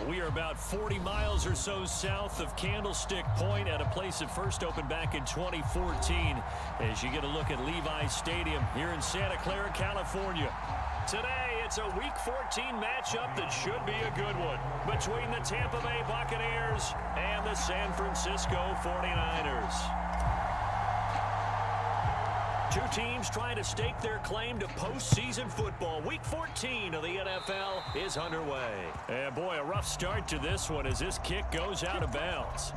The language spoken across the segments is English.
We are about 40 miles or so south of Candlestick Point at a place that first opened back in 2014 as you get a look at Levi's Stadium here in Santa Clara, California. Today, it's a Week 14 matchup that should be a good one between the Tampa Bay Buccaneers and the San Francisco 49ers. Two teams trying to stake their claim to postseason football. Week 14 of the NFL is underway. And boy, a rough start to this one as this kick goes out of bounds.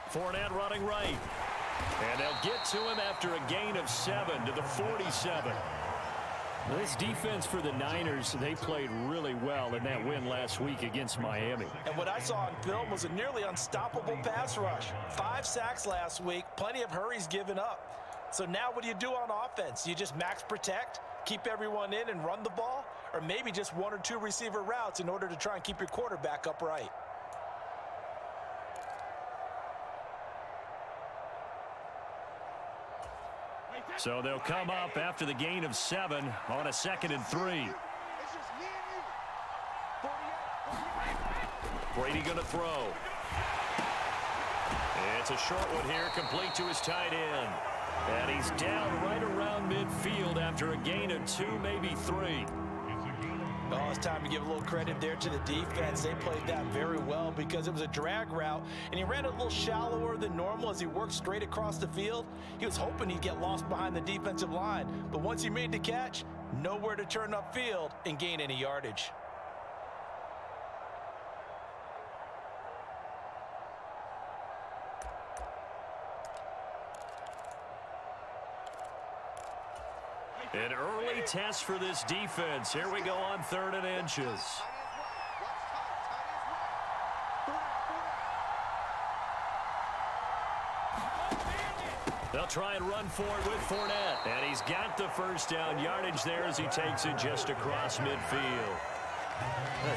Fournette running right. And they'll get to him after a gain of 7 to the 47. This defense for the Niners, they played really well in that win last week against Miami. And what I saw on film was a nearly unstoppable pass rush. 5 sacks last week, plenty of hurries given up. So now what do you do on offense? You just max protect, keep everyone in and run the ball? Or maybe just 1 or 2 receiver routes in order to try and keep your quarterback upright? So they'll come up after the gain of 7 on a 2nd and 3. Brady going to throw. It's a short one here, complete to his tight end. And he's down right around midfield after a gain of 2, maybe 3. Oh, it's time to give a little credit there to the defense. They played that very well because it was a drag route, and he ran a little shallower than normal as he worked straight across the field. He was hoping he'd get lost behind the defensive line, but once he made the catch, nowhere to turn upfield and gain any yardage. An early test for this defense. Here we go on 3rd and inches. They'll try and run for it with Fournette. And he's got the first down yardage there as he takes it just across midfield.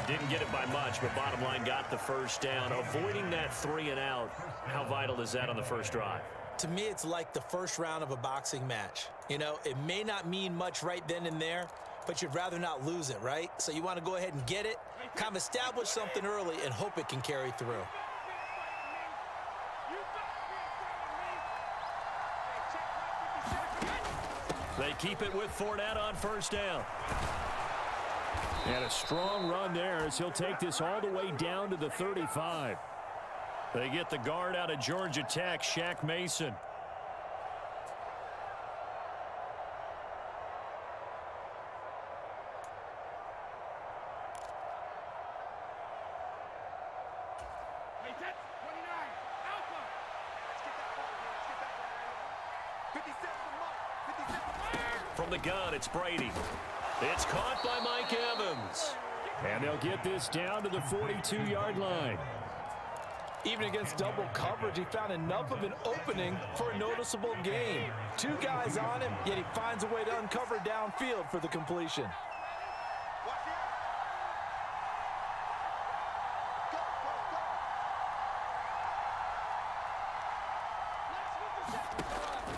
Didn't get it by much, but bottom line got the first down. Avoiding that 3 and out. How vital is that on the first drive? To me, it's like the first round of a boxing match. You know, it may not mean much right then and there, but you'd rather not lose it, right? So you want to go ahead and get it, kind of establish something early, and hope it can carry through. They keep it with Fournette on first down. And a strong run there as he'll take this all the way down to the 35. They get the guard out of Georgia Tech, Shaq Mason. From the gun, it's Brady. It's caught by Mike Evans. And they'll get this down to the 42-yard line. Even against double coverage, he found enough of an opening for a noticeable gain. 2 guys on him, yet he finds a way to uncover downfield for the completion.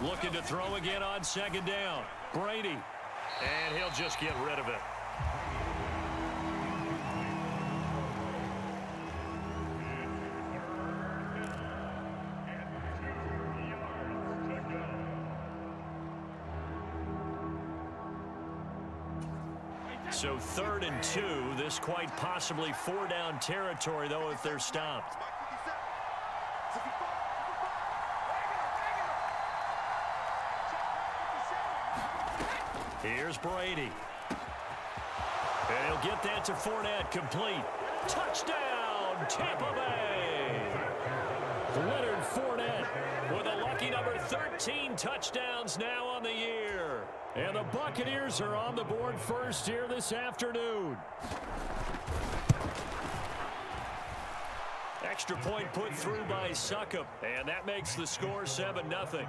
Looking to throw again on 2nd down. Brady. And he'll just get rid of it. So 3rd and 2. This quite possibly 4-down territory, though, if they're stopped. Here's Brady. And he'll get that to Fournette, complete. Touchdown, touchdown, Tampa Bay. Leonard Fournette with a lucky number 13 touchdowns now on the year. And the Buccaneers are on the board first here this afternoon. Extra point put through by Suckup, and that makes the score 7-0.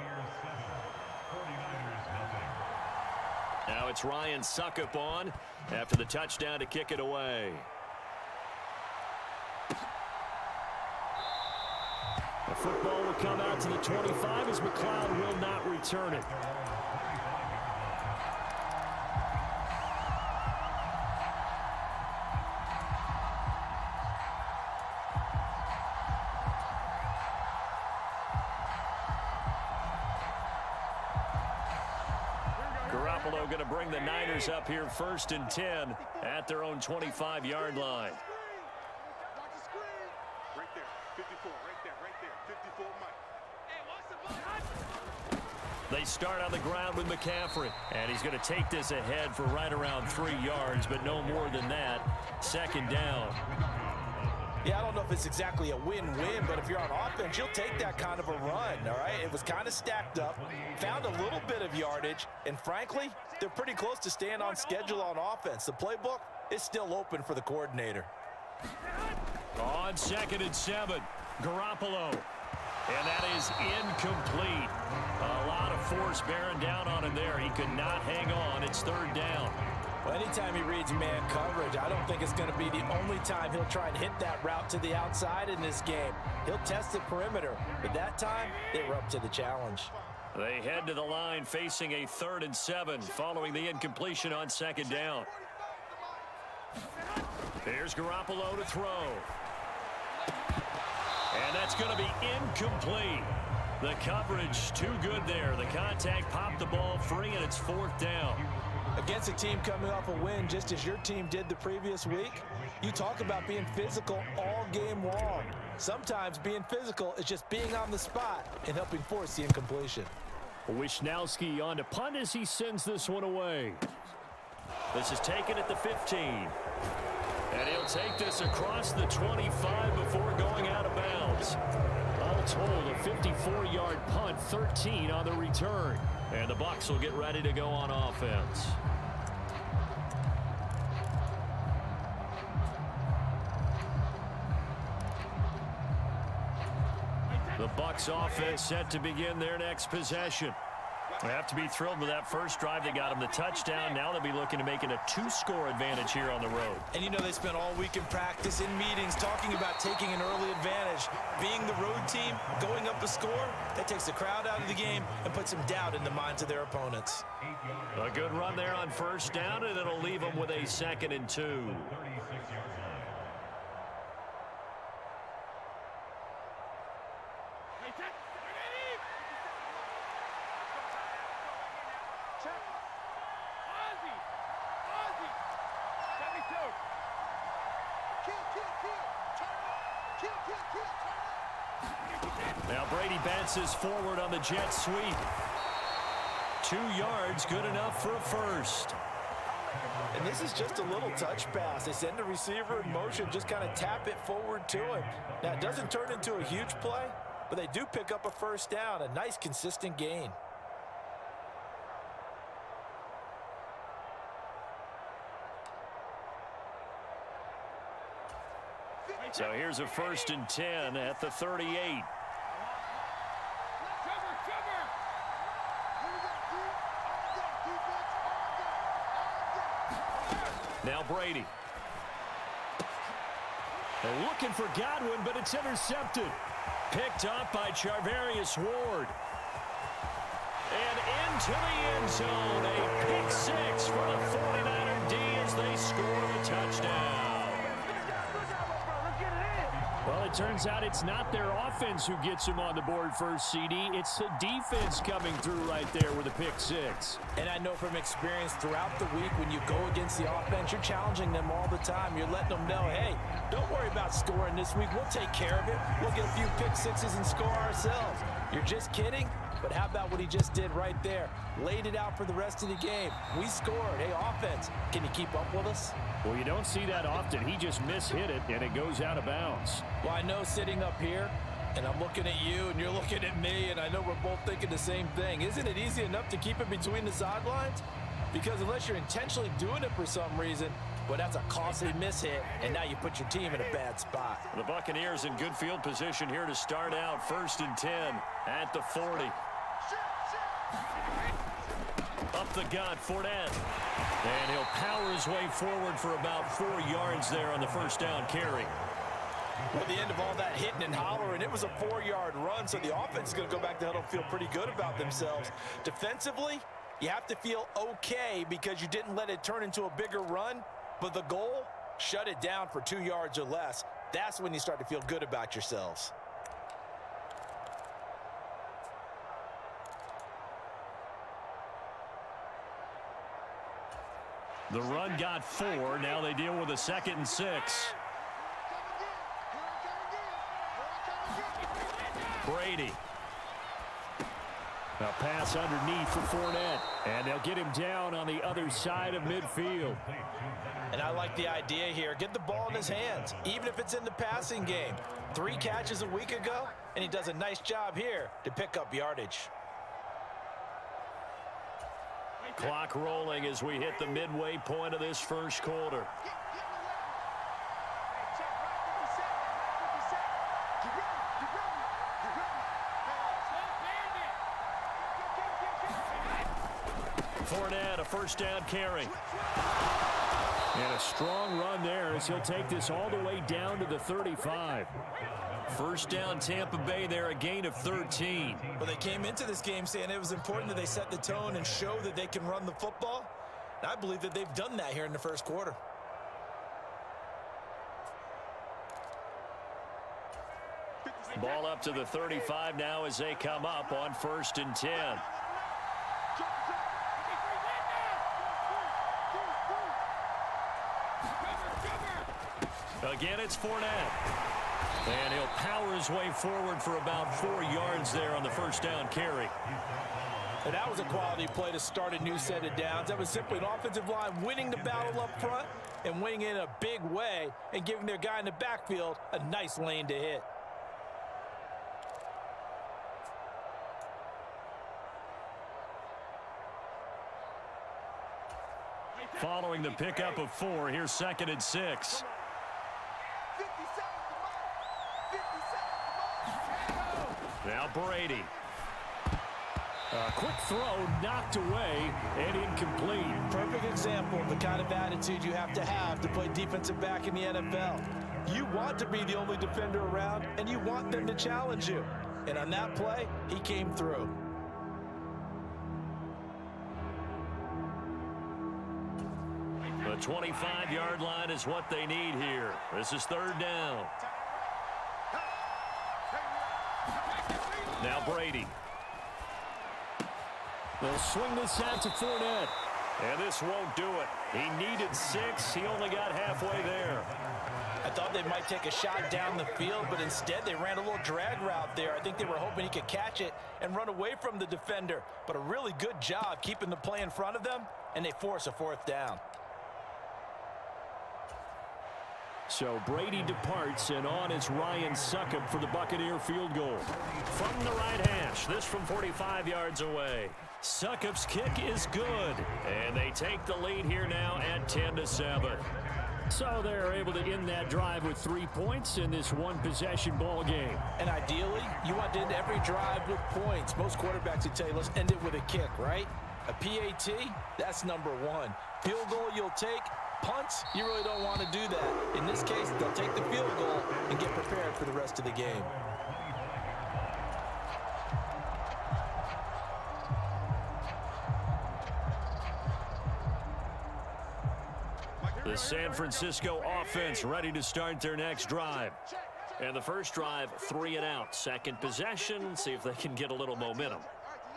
Now it's Ryan Suckup on after the touchdown to kick it away. The football will come out to the 25 as McLeod will not return it. Garoppolo going to bring the Niners up here 1st and 10 at their own 25-yard line. Right there, 54, right there, 54, Mike. They start on the ground with McCaffrey, and he's going to take this ahead for right around 3 yards, but no more than that. 2nd down. Yeah, I don't know if it's exactly a win-win, but if you're on offense, you'll take that kind of a run, all right? It was kind of stacked up, found a little bit of yardage, and frankly, they're pretty close to staying on schedule on offense. The playbook is still open for the coordinator. On 2nd and 7, Garoppolo. And that is incomplete. A lot of force bearing down on him there. He could not hang on. It's 3rd down. Well, anytime he reads man coverage, I don't think it's going to be the only time he'll try and hit that route to the outside in this game. He'll test the perimeter, but that time, they were up to the challenge. They head to the line facing a 3rd and 7 following the incompletion on 2nd down. Here's Garoppolo to throw. And that's going to be incomplete. The coverage too good there. The contact popped the ball free, and it's 4th down. Against a team coming off a win just as your team did the previous week, you talk about being physical all game long. Sometimes being physical is just being on the spot and helping force the incompletion. Wisnowski on to punt as he sends this one away. This is taken at the 15. And he'll take this across the 25 before going out of bounds. All told, a 54-yard punt, 13 on the return. And the Bucs will get ready to go on offense. The Bucs offense set to begin their next possession. They have to be thrilled with that first drive. They got them the touchdown. Now they'll be looking to make it a 2-score advantage here on the road. And you know they spent all week in practice, in meetings, talking about taking an early advantage. Being the road team, going up a score, that takes the crowd out of the game and puts some doubt in the minds of their opponents. A good run there on 1st down, and it'll leave them with a 2nd and 2. Now Brady bounces forward on the jet sweep. 2 yards, good enough for a first. And this is just a little touch pass. They send the receiver in motion, just kind of tap it forward to him. Now, it doesn't turn into a huge play, but they do pick up a 1st down, a nice, consistent gain. So here's a 1st and 10 at the 38. Now Brady. They're looking for Godwin, but it's intercepted. Picked up by Charvarius Ward. And into the end zone. A pick 6 for the 49er D as they score the touchdown. Well, it turns out it's not their offense who gets him on the board first, CD. It's the defense coming through right there with a pick 6. And I know from experience throughout the week when you go against the offense, you're challenging them all the time. You're letting them know, hey, don't worry about scoring this week. We'll take care of it. We'll get a few pick 6s and score ourselves. You're just kidding? But how about what he just did right there? Laid it out for the rest of the game. We scored. Hey, offense, can you keep up with us? Well, you don't see that often. He just mishit it, and it goes out of bounds. Well, I know sitting up here, and I'm looking at you, and you're looking at me, and I know we're both thinking the same thing. Isn't it easy enough to keep it between the sidelines? Because unless you're intentionally doing it for some reason, well, that's a costly mishit, and now you put your team in a bad spot. The Buccaneers in good field position here to start out. 1st and 10 at the 40. Up the gut, Fournette. And he'll power his way forward for about 4 yards there on the first down carry. Well, at the end of all that hitting and hollering, it was a 4-yard run, so the offense is going to go back to huddle and feel pretty good about themselves. Defensively, you have to feel okay because you didn't let it turn into a bigger run, but the goal, shut it down for 2 yards or less. That's when you start to feel good about yourselves. The run got 4. Now they deal with a 2nd and 6. Brady. A pass underneath for Fournette. And they'll get him down on the other side of midfield. And I like the idea here. Get the ball in his hands, even if it's in the passing game. 3 catches a week ago, and he does a nice job here to pick up yardage. Clock rolling as we hit the midway point of this first quarter. Fournette, a first down carry. And a strong run there as he'll take this all the way down to the 35. First down, Tampa Bay there, a gain of 13. Well, they came into this game saying it was important that they set the tone and show that they can run the football. And I believe that they've done that here in the first quarter. Ball up to the 35 now as they come up on 1st and 10. Again, it's Fournette. And he'll power his way forward for about 4 yards there on the first down carry. And that was a quality play to start a new set of downs. That was simply an offensive line winning the battle up front and winning it in a big way and giving their guy in the backfield a nice lane to hit. Following the pickup of 4, here's 2nd and 6. Now Brady. A quick throw knocked away and incomplete. Perfect example of the kind of attitude you have to play defensive back in the NFL. You want to be the only defender around, and you want them to challenge you. And on that play, he came through. The 25-yard line is what they need here. This is 3rd down. Now Brady. They'll swing this out to Fournette. And this won't do it. He needed 6. He only got halfway there. I thought they might take a shot down the field, but instead they ran a little drag route there. I think they were hoping he could catch it and run away from the defender. But a really good job keeping the play in front of them, and they force a 4th down. So Brady departs, and on is Ryan Succop for the Buccaneer field goal. From the right hash, this from 45 yards away. Succop's kick is good, and they take the lead here now at 10-7. So they're able to end that drive with 3 points in this one-possession ball game. And ideally, you want to end every drive with points. Most quarterbacks would tell you, let's end it with a kick, right? A PAT, that's number 1. Field goal you'll take. Punts, you really don't want to do that. In this case, they'll take the field goal and get prepared for the rest of the game. The San Francisco offense ready to start their next drive. And the first drive, 3 and out. Second possession, see if they can get a little momentum.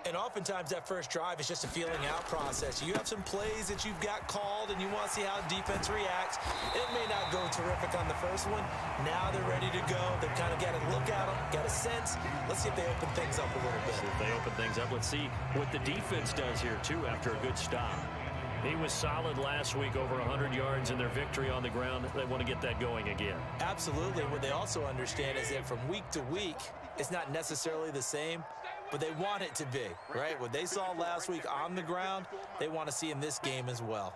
And oftentimes that first drive is just a feeling out process. You have some plays that you've got called and you want to see how defense reacts. It may not go terrific on the first one. Now they're ready to go. They've kind of got to look at them, got a sense. Let's see if they open things up a little bit. See if they open things up. Let's see what the defense does here, too, after a good stop. He was solid last week, over 100 yards in their victory on the ground. They want to get that going again. Absolutely. What they also understand is that from week to week, it's not necessarily the same, but they want it to be, right? What they saw last week on the ground, they want to see in this game as well.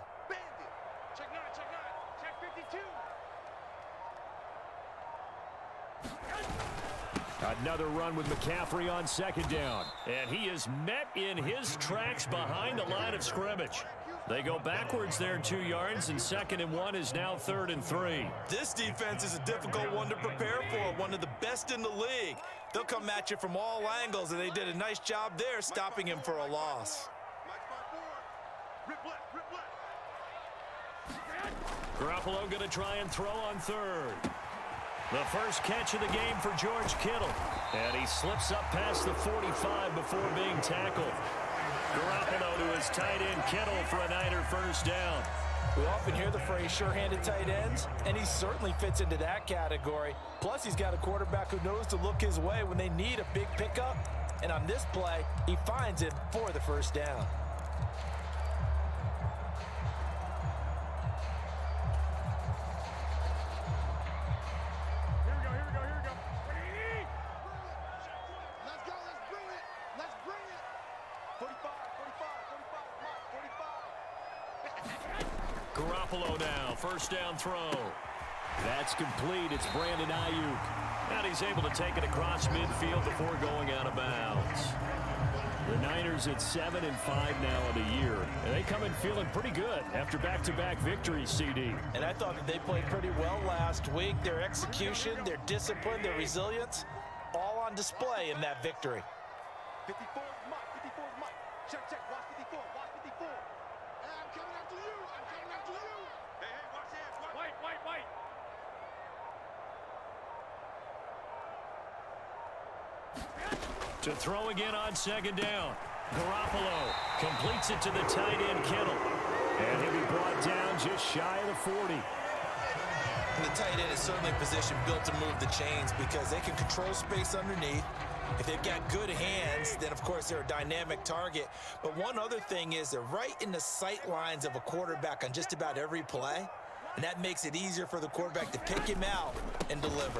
Check 9, check 52. Another run with McCaffrey on second down. And he is met in his tracks behind the line of scrimmage. They go backwards there 2 yards, and 2nd and 1 is now 3rd and 3. This defense is a difficult one to prepare for, one of the best in the league. They'll come at you from all angles, and they did a nice job there stopping him for a loss. Rip left. Garoppolo going to try and throw on 3rd. The first catch of the game for George Kittle. And he slips up past the 45 before being tackled. Garoppolo to his tight end Kittle for a Niner first down. We often hear the phrase sure-handed tight ends, and he certainly fits into that category. Plus, he's got a quarterback who knows to look his way when they need a big pickup. And on this play, he finds it for the first down. Here we go. Ready? Let's go. Let's bring it. 45. Garoppolo now, first down throw. That's complete. It's Brandon Ayuk. And he's able to take it across midfield before going out of bounds. The Niners at 7-5 now in the year. And they come in feeling pretty good after back-to-back victories, CD. And I thought that they played pretty well last week. Their execution, their discipline, their resilience, all on display in that victory. 54 is Mike. Check. Watch 54. Hey, I'm coming after you. Hey, watch this. White. To throw again on second down. Garoppolo completes it to the tight end Kittle. And he'll be brought down just shy of the 40. And the tight end is certainly a position built to move the chains because they can control space underneath. If they've got good hands, then of course they're a dynamic target. But one other thing is they're right in the sight lines of a quarterback on just about every play. And that makes it easier for the quarterback to pick him out and deliver.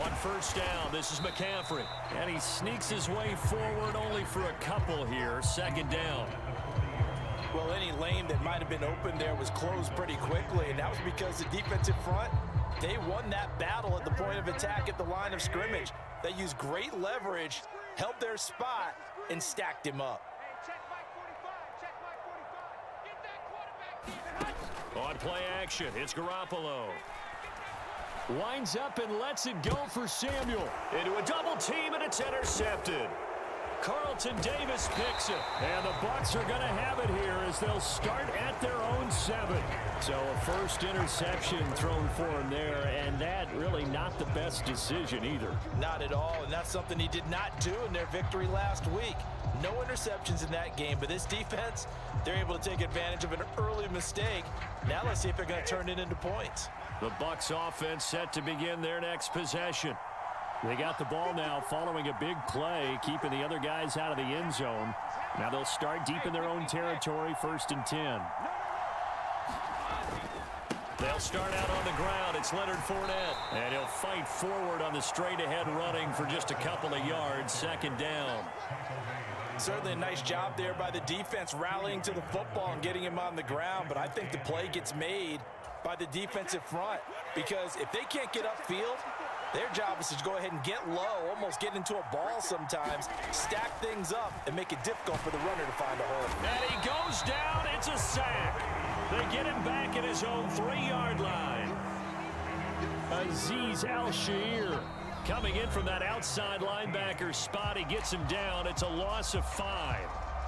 On first down, this is McCaffrey. And he sneaks his way forward only for a couple here. Second down. Well, any lane that might have been open there was closed pretty quickly. And that was because the defensive front, they won that battle at the point of attack at the line of scrimmage. They used great leverage, held their spot, and stacked him up. Check Mike 45. Get that quarterback. On play action, it's Garoppolo. Winds up and lets it go for Samuel. Into a double team, and it's intercepted. Carlton Davis picks it. And the Bucs are going to have it here as they'll start at their own 7. So a first interception thrown for him there, and that really not the best decision either. Not at all, and that's something he did not do in their victory last week. No interceptions in that game, but this defense, they're able to take advantage of an early mistake. Now let's see if they're going to turn it into points. The Bucs offense set to begin their next possession. They got the ball now following a big play, keeping the other guys out of the end zone. Now they'll start deep in their own territory, 1st and 10. They'll start out on the ground. It's Leonard Fournette. And he'll fight forward on the straight-ahead running for just a couple of yards. Second down. Certainly a nice job there by the defense rallying to the football and getting him on the ground. But I think the play gets made by the defensive front because if they can't get upfield, their job is to go ahead and get low, almost get into a ball sometimes, stack things up, and make it difficult for the runner to find a hole. And he goes down. It's a sack. They get him back at his own 3-yard line. Azeez Al-Shaair coming in from that outside linebacker spot. He gets him down. It's a loss of 5.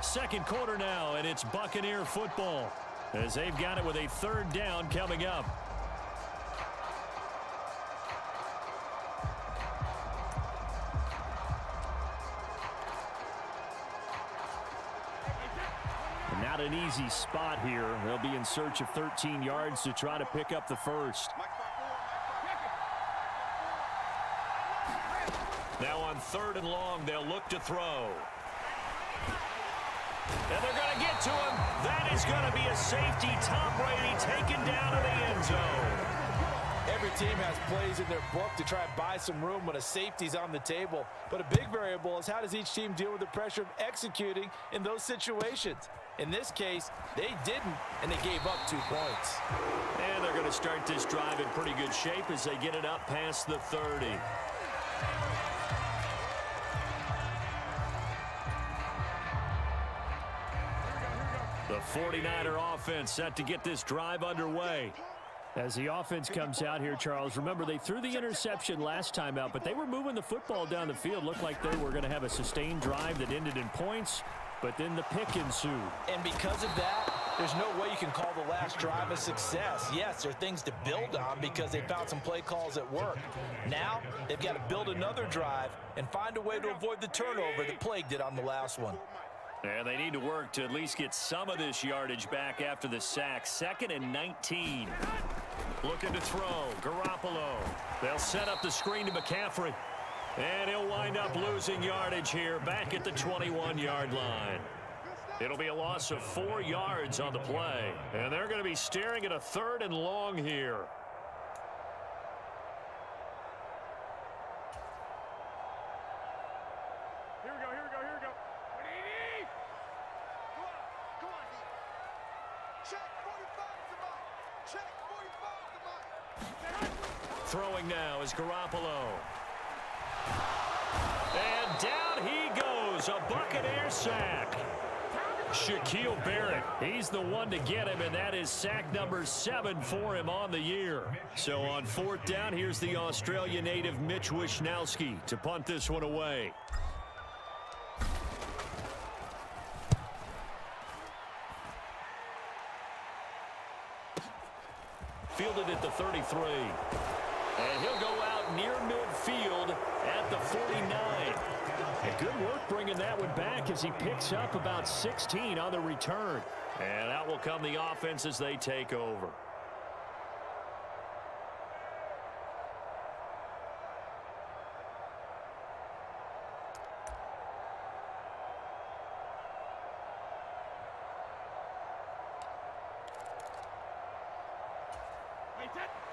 Second quarter now, and it's Buccaneer football as they've got it with a 3rd down coming up. Not an easy spot here. They'll be in search of 13 yards to try to pick up the first. Now on 3rd and long, they'll look to throw. And they're going to get to him. That is going to be a safety. Tom Brady taken down to the end zone. Every team has plays in their book to try and buy some room when a safety's on the table. But a big variable is how does each team deal with the pressure of executing in those situations. In this case, they didn't, and they gave up 2 points. And they're going to start this drive in pretty good shape as they get it up past the 30. The 49er offense set to get this drive underway. As the offense comes out here, Charles, remember they threw the interception last time out, but they were moving the football down the field. Looked like they were going to have a sustained drive that ended in points, but then the pick ensued. And because of that, there's no way you can call the last drive a success. Yes, there are things to build on because they found some play calls that work. Now, they've got to build another drive and find a way to avoid the turnover that plagued it on the last one. And they need to work to at least get some of this yardage back after the sack. 2nd and 19. Looking to throw. Garoppolo. They'll set up the screen to McCaffrey. And he'll wind up losing yardage here back at the 21-yard line. It'll be a loss of 4 yards on the play. And they're going to be staring at a 3rd and long here. Throwing now is Garoppolo. And down he goes. A Buccaneer sack. Shaquille Barrett, he's the one to get him, and that is sack number 7 for him on the year. So on 4th down, here's the Australia native Mitch Wishnowsky to punt this one away. Fielded at the 33. And he'll go out near midfield at the 49. And good work bringing that one back as he picks up about 16 on the return. And out will come the offense as they take over.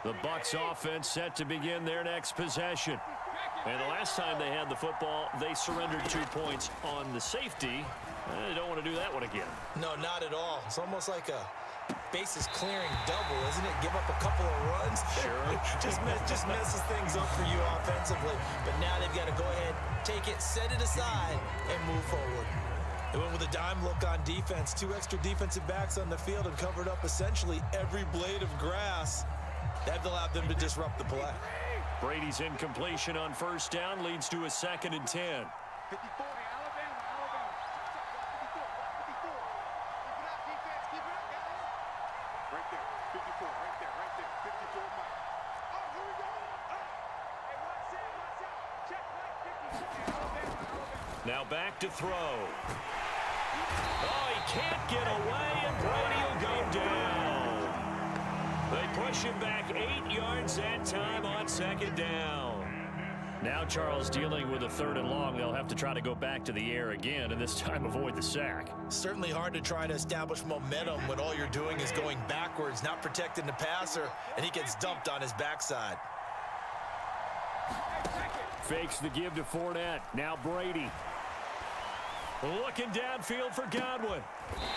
The Bucs offense set to begin their next possession. And the last time they had the football, they surrendered 2 points on the safety. They don't want to do that one again. No, not at all. It's almost like a bases clearing double, isn't it? Give up a couple of runs. Sure. just messes things up for you offensively. But now they've got to go ahead, take it, set it aside, and move forward. They went with a dime look on defense. 2 extra defensive backs on the field and covered up essentially every blade of grass. That allowed them to disrupt the play. Brady's incompletion on 1st down leads to a 2nd and 10. 54. Alabama. 54. Keep it up, defense. Keep it up, guys. Right there. 54. Right there. 54. Mike. Oh, here we go. Oh. Hey, watch out. Check right. 54. Alabama. Now back to throw. Oh, he can't get away, and Brady will go down. They push him back 8 yards that time on 2nd down. Now Charles dealing with a 3rd and long. They'll have to try to go back to the air again, and this time avoid the sack. Certainly hard to try to establish momentum when all you're doing is going backwards, not protecting the passer, and he gets dumped on his backside. Fakes the give to Fournette. Now Brady. Looking downfield for Godwin.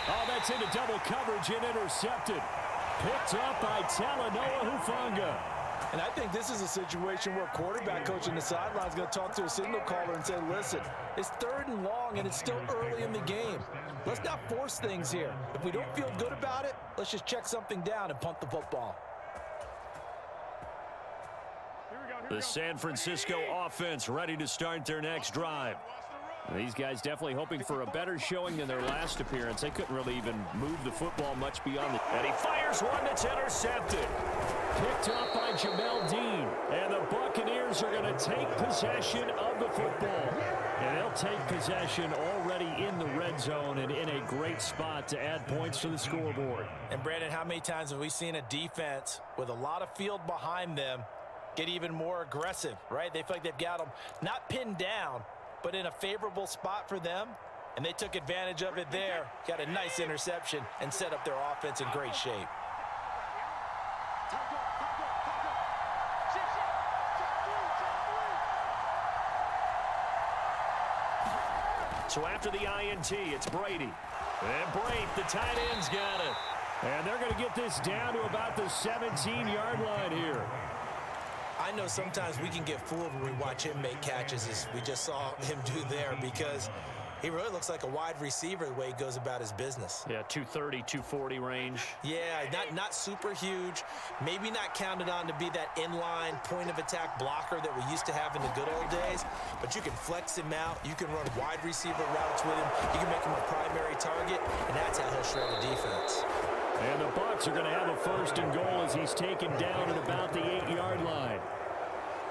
Oh, that's into double coverage and intercepted. Picked up by Talanoa Hufanga. And I think this is a situation where quarterback coach on the sideline is going to talk to a signal caller and say, listen, it's 3rd and long and it's still early in the game. Let's not force things here. If we don't feel good about it, let's just check something down and punt the football. The San Francisco offense ready to start their next drive. These guys definitely hoping for a better showing than their last appearance. They couldn't really even move the football much beyond the... And he fires one that's intercepted. Picked up by Jamel Dean. And the Buccaneers are going to take possession of the football. And they'll take possession already already in the red zone and in a great spot to add points to the scoreboard. And Brandon, how many times have we seen a defense with a lot of field behind them get even more aggressive, right? They feel like they've got them not pinned down, but in a favorable spot for them, and they took advantage of it there. Got a nice interception and set up their offense in great shape. So after the INT, it's Brady. And Brate, the tight end's got it. And they're going to get this down to about the 17-yard line here. I know sometimes we can get fooled when we watch him make catches, as we just saw him do there, because he really looks like a wide receiver the way he goes about his business. Yeah, 230, 240 range. Yeah, not super huge. Maybe not counted on to be that inline point-of-attack blocker that we used to have in the good old days, but you can flex him out. You can run wide receiver routes with him. You can make him a primary target, and that's how he'll shred the defense. And the Bucs are going to have a 1st and goal as he's taken down at about the 8-yard line.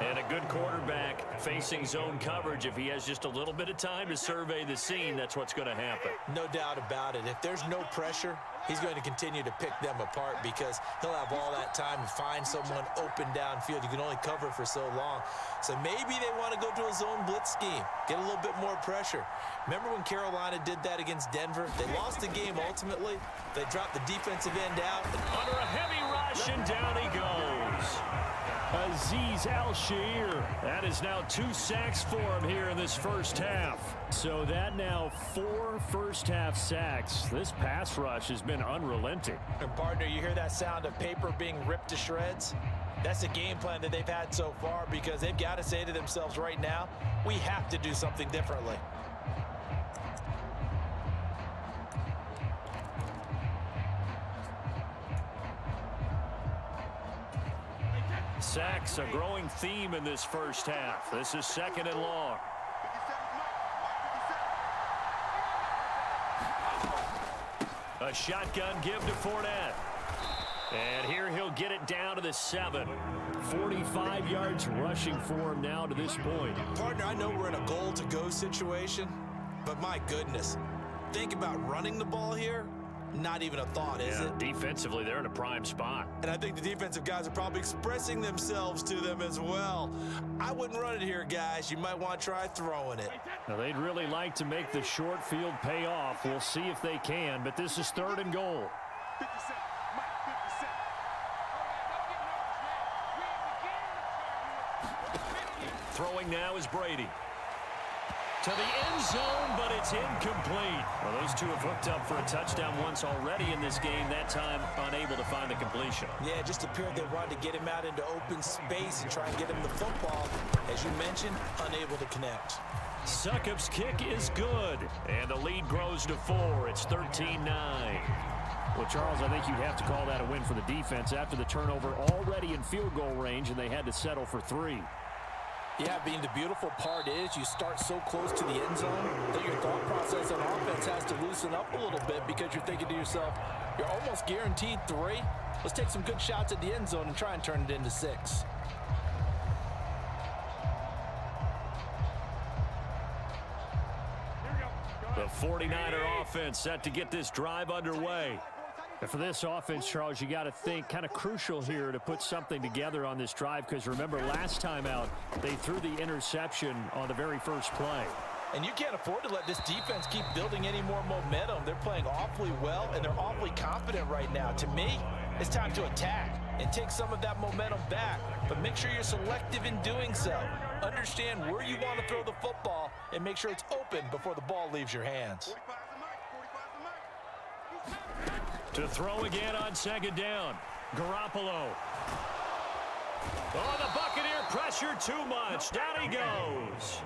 And a good quarterback facing zone coverage. If he has just a little bit of time to survey the scene, that's what's going to happen. No doubt about it. If there's no pressure, he's going to continue to pick them apart because he'll have all that time to find someone open downfield. You can only cover for so long. So maybe they want to go to a zone blitz scheme, get a little bit more pressure. Remember when Carolina did that against Denver? They lost the game ultimately. They dropped the defensive end out. Under a heavy rush, and down he goes. Azeez Al-Shaair. That is now 2 sacks for him here in this first half. So that now 4 first-half sacks. This pass rush has been unrelenting. And partner, you hear that sound of paper being ripped to shreds? That's the game plan that they've had so far, because they've got to say to themselves right now, we have to do something differently. Sacks, a growing theme in this first half. This is 2nd and long. A shotgun give to Fournette. And here he'll get it down to the 7. 45 yards rushing for him now to this point. Partner, I know we're in a goal-to-go situation, but my goodness, think about running the ball here. Not even a thought, is it? Defensively, they're in a prime spot. And I think the defensive guys are probably expressing themselves to them as well. I wouldn't run it here, guys. You might want to try throwing it. Now, they'd really like to make the short field pay off. We'll see if they can, but this is 3rd and goal. 50 cents. Mike, 50 cents. Throwing now is Brady. To the end zone, but it's incomplete. Well, those two have hooked up for a touchdown once already in this game, that time unable to find the completion. Yeah, it just appeared they wanted to get him out into open space and try and get him the football. As you mentioned, unable to connect. Succop's kick is good, and the lead grows to 4. It's 13-9. Well, Charles, I think you'd have to call that a win for the defense after the turnover already in field goal range, and they had to settle for 3. Yeah, Bean, the beautiful part is you start so close to the end zone that your thought process on offense has to loosen up a little bit, because you're thinking to yourself, you're almost guaranteed 3. Let's take some good shots at the end zone and try and turn it into 6. The 49er offense set to get this drive underway. And for this offense, Charles, you got to think kind of crucial here to put something together on this drive, because remember last time out they threw the interception on the very first play. And you can't afford to let this defense keep building any more momentum. They're playing awfully well, and they're awfully confident right now. To me, it's time to attack and take some of that momentum back, but make sure you're selective in doing so. Understand where you want to throw the football and make sure it's open before the ball leaves your hands. 45's the mic. 45's the mic. To throw again on 2nd down. Garoppolo. Oh, the Buccaneer pressure too much. Down he goes.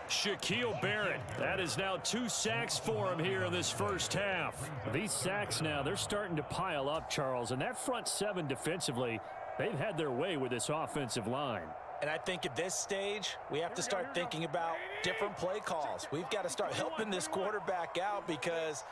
Shaquille Barrett. That is now 2 sacks for him here in this first half. These sacks now, they're starting to pile up, Charles. And that front 7 defensively, they've had their way with this offensive line. And I think at this stage, we have to start thinking about different play calls. We've got to start helping this quarterback out, because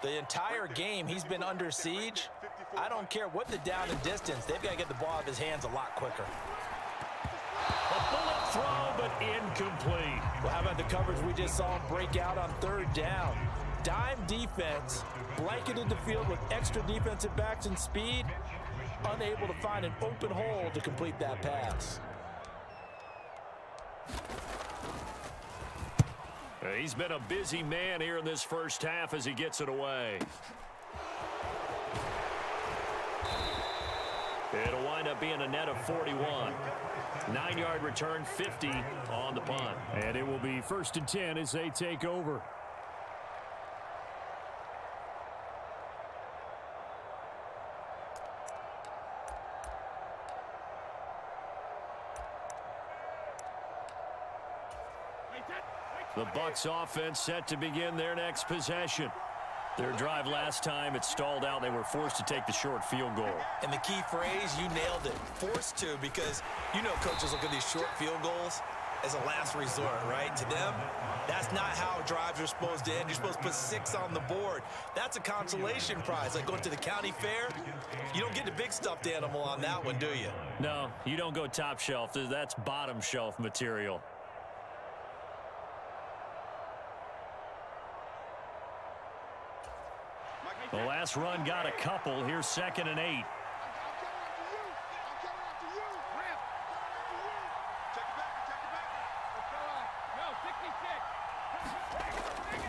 the entire game he's been under siege. I don't care what the down and distance. They've got to get the ball out of his hands a lot quicker. A bullet Throw, but incomplete. Well, how about the coverage we just saw him break out on third down? Dime defense, blanketed the field with extra defensive backs and speed, unable to find an open hole to complete that pass. He's been a busy man here in this first half as he gets it away. It'll wind up being a net of 41. 9-yard return, 50 on the punt. And it will be 1st and 10 as they take over. The Bucs offense set to begin their next possession. Their drive last time, it stalled out. They were forced to take the short field goal. And the key phrase, you nailed it. Forced to, because you know coaches look at these short field goals as a last resort, right? To them, that's not how drives are supposed to end. You're supposed to put 6 on the board. That's a consolation prize. Like going to the county fair, you don't get the big stuffed animal on that one, do you? No, you don't go top shelf. That's bottom shelf material. The last run got a couple. Here's 2nd and 8.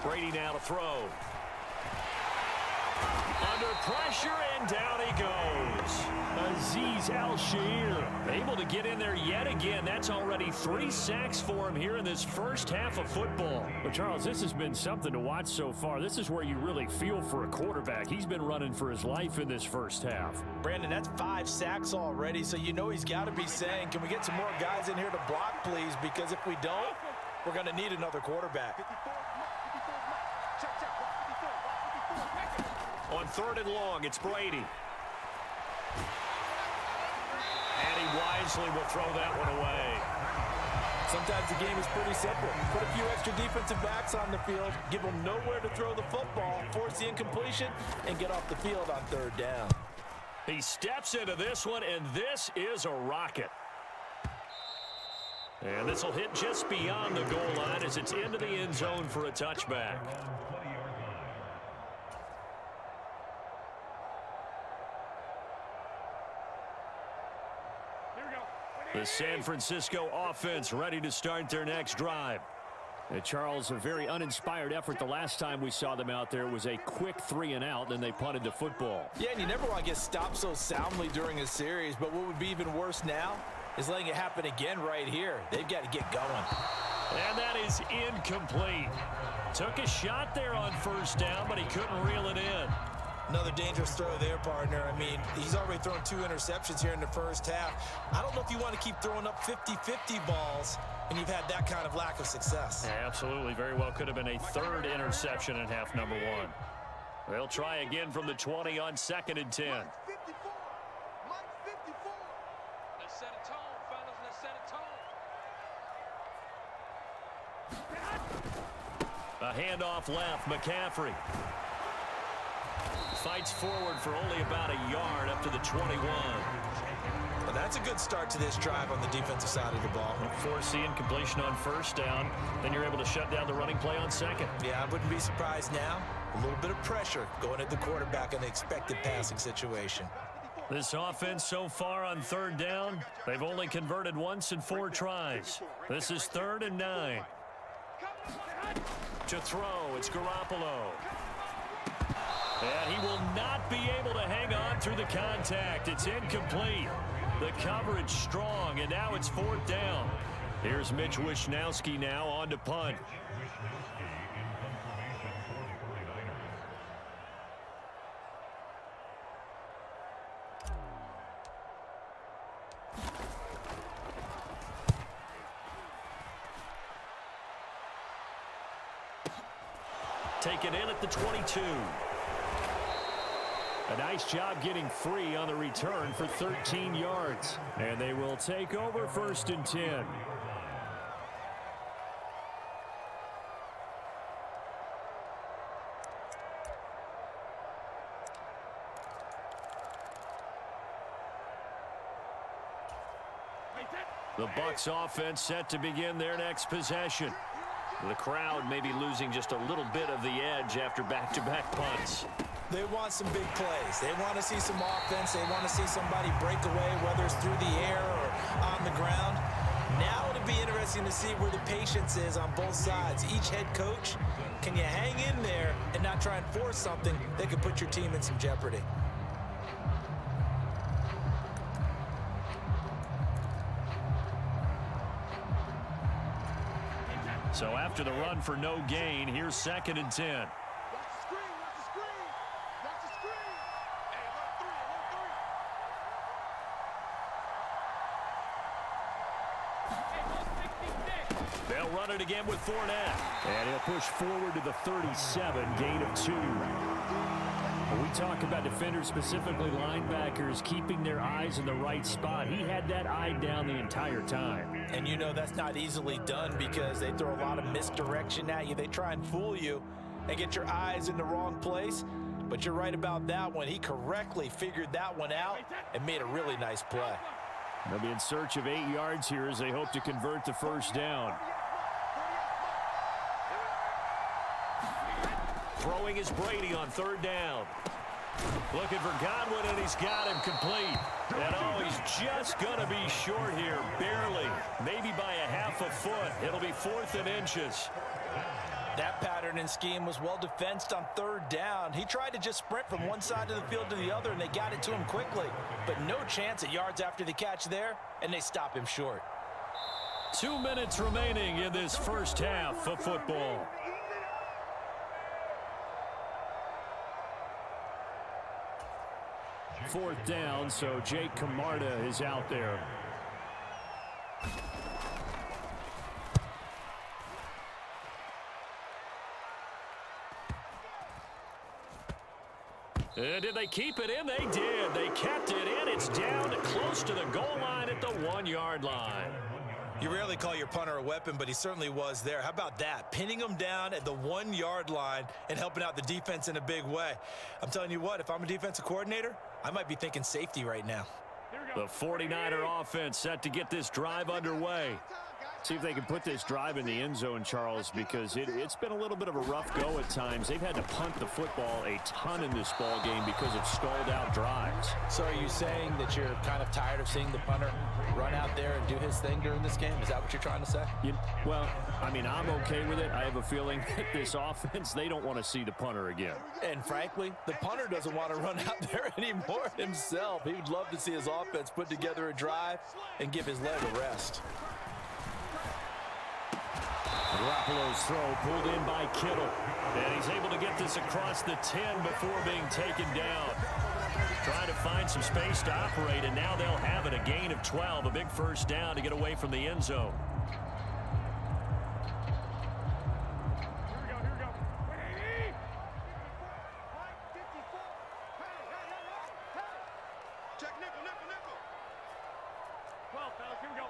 Brady now to throw. Under pressure, and down he goes. Azeez Al-Shaair able to get in there yet again. That's already 3 sacks for him here in this first half of football. But, Charles, this has been something to watch so far. This is where you really feel for a quarterback. He's been running for his life in this first half. Brandon, that's 5 sacks already, so you know he's got to be saying, can we get some more guys in here to block, please? Because if we don't, we're going to need another quarterback. On 3rd and long, it's Brady. And he wisely will throw that one away. Sometimes the game is pretty simple. Put a few extra defensive backs on the field, give them nowhere to throw the football, force the incompletion, and get off the field on 3rd down. He steps into this one, and this is a rocket. And this will hit just beyond the goal line as it's into the end zone for a touchback. The San Francisco offense ready to start their next drive. And Charles, a very uninspired effort the last time we saw them out there. It was a quick 3 and out, then they punted the football. Yeah, and you never want to get stopped so soundly during a series, but what would be even worse now is letting it happen again right here. They've got to get going. And that is incomplete. Took a shot there on 1st down, but he couldn't reel it in. Another dangerous throw there, partner. I mean, he's already thrown 2 interceptions here in the first half. I don't know if you want to keep throwing up 50-50 balls when you've had that kind of lack of success. Yeah, absolutely. Very well could have been a 3rd interception in half number 1. They'll try again from the 20 on 2nd and 10. Let's set a tone, fellas. Let's set a tone. A handoff left, McCaffrey. Fights forward for only about a yard up to the 21. Well, that's a good start to this drive on the defensive side of the ball. Force the incompletion on 1st down. Then you're able to shut down the running play on 2nd. Yeah, I wouldn't be surprised now. A little bit of pressure going at the quarterback in the expected passing situation. This offense so far on 3rd down, they've only converted once in 4 tries. This is 3rd and 9. To throw, it's Garoppolo. And he will not be able to hang on through the contact. It's incomplete. The coverage strong, and now it's 4th down. Here's Mitch Wishnowski now on to punt. Taken in at the 22. A nice job getting free on the return for 13 yards. And they will take over 1st and 10. The Bucs offense set to begin their next possession. The crowd may be losing just a little bit of the edge after back-to-back punts. They want some big plays. They want to see some offense. They want to see somebody break away, whether it's through the air or on the ground. Now it'll be interesting to see where the patience is on both sides. Each head coach, can you hang in there and not try and force something that could put your team in some jeopardy? So after the run for no gain, here's 2nd and 10. Watch the screen, watch the screen. Watch the screen. Hey, alert 3, alert 3. They'll run it again with Fournette. And he'll push forward to the 37, gain of 2. When we talk about defenders, specifically linebackers, keeping their eyes in the right spot, he had that eye down the entire time. And you know that's not easily done because they throw a lot of misdirection at you. They try and fool you and get your eyes in the wrong place. But you're right about that one. He correctly figured that one out and made a really nice play. They'll be in search of 8 yards here as they hope to convert the first down. Throwing is Brady on 3rd down. Looking for Godwin, and he's got him complete. And oh, he's just going to be short here, barely. Maybe by a half a foot. It'll be 4th and inches. That pattern and scheme was well defensed on 3rd down. He tried to just sprint from one side of the field to the other, and they got it to him quickly. But no chance at yards after the catch there, and they stop him short. 2 minutes remaining in this first half of football. Fourth down, so Jake Camarda is out there. And did they keep it in? They did. They kept it in. It's down close to the goal line at the 1-yard line. You rarely call your punter a weapon, but he certainly was there. How about that? Pinning him down at the 1-yard line and helping out the defense in a big way. I'm telling you what, if I'm a defensive coordinator, I might be thinking safety right now. The 49er offense set to get this drive underway. See if they can put this drive in the end zone, Charles, because it's been a little bit of a rough go at times. They've had to punt the football a ton in this ball game because of stalled out drives. So are you saying that you're kind of tired of seeing the punter run out there and do his thing during this game? Is that what you're trying to say? Well, I mean, I'm okay with it. I have a feeling that this offense, they don't want to see the punter again. And frankly, the punter doesn't want to run out there anymore himself. He would love to see his offense put together a drive and give his leg a rest. Garoppolo's throw pulled in by Kittle. And he's able to get this across the 10 before being taken down. Trying to find some space to operate, and now they'll have it. A gain of 12, a big first down to get away from the end zone. Here we go. Hey! Check nickel. 12, fellas, here we go.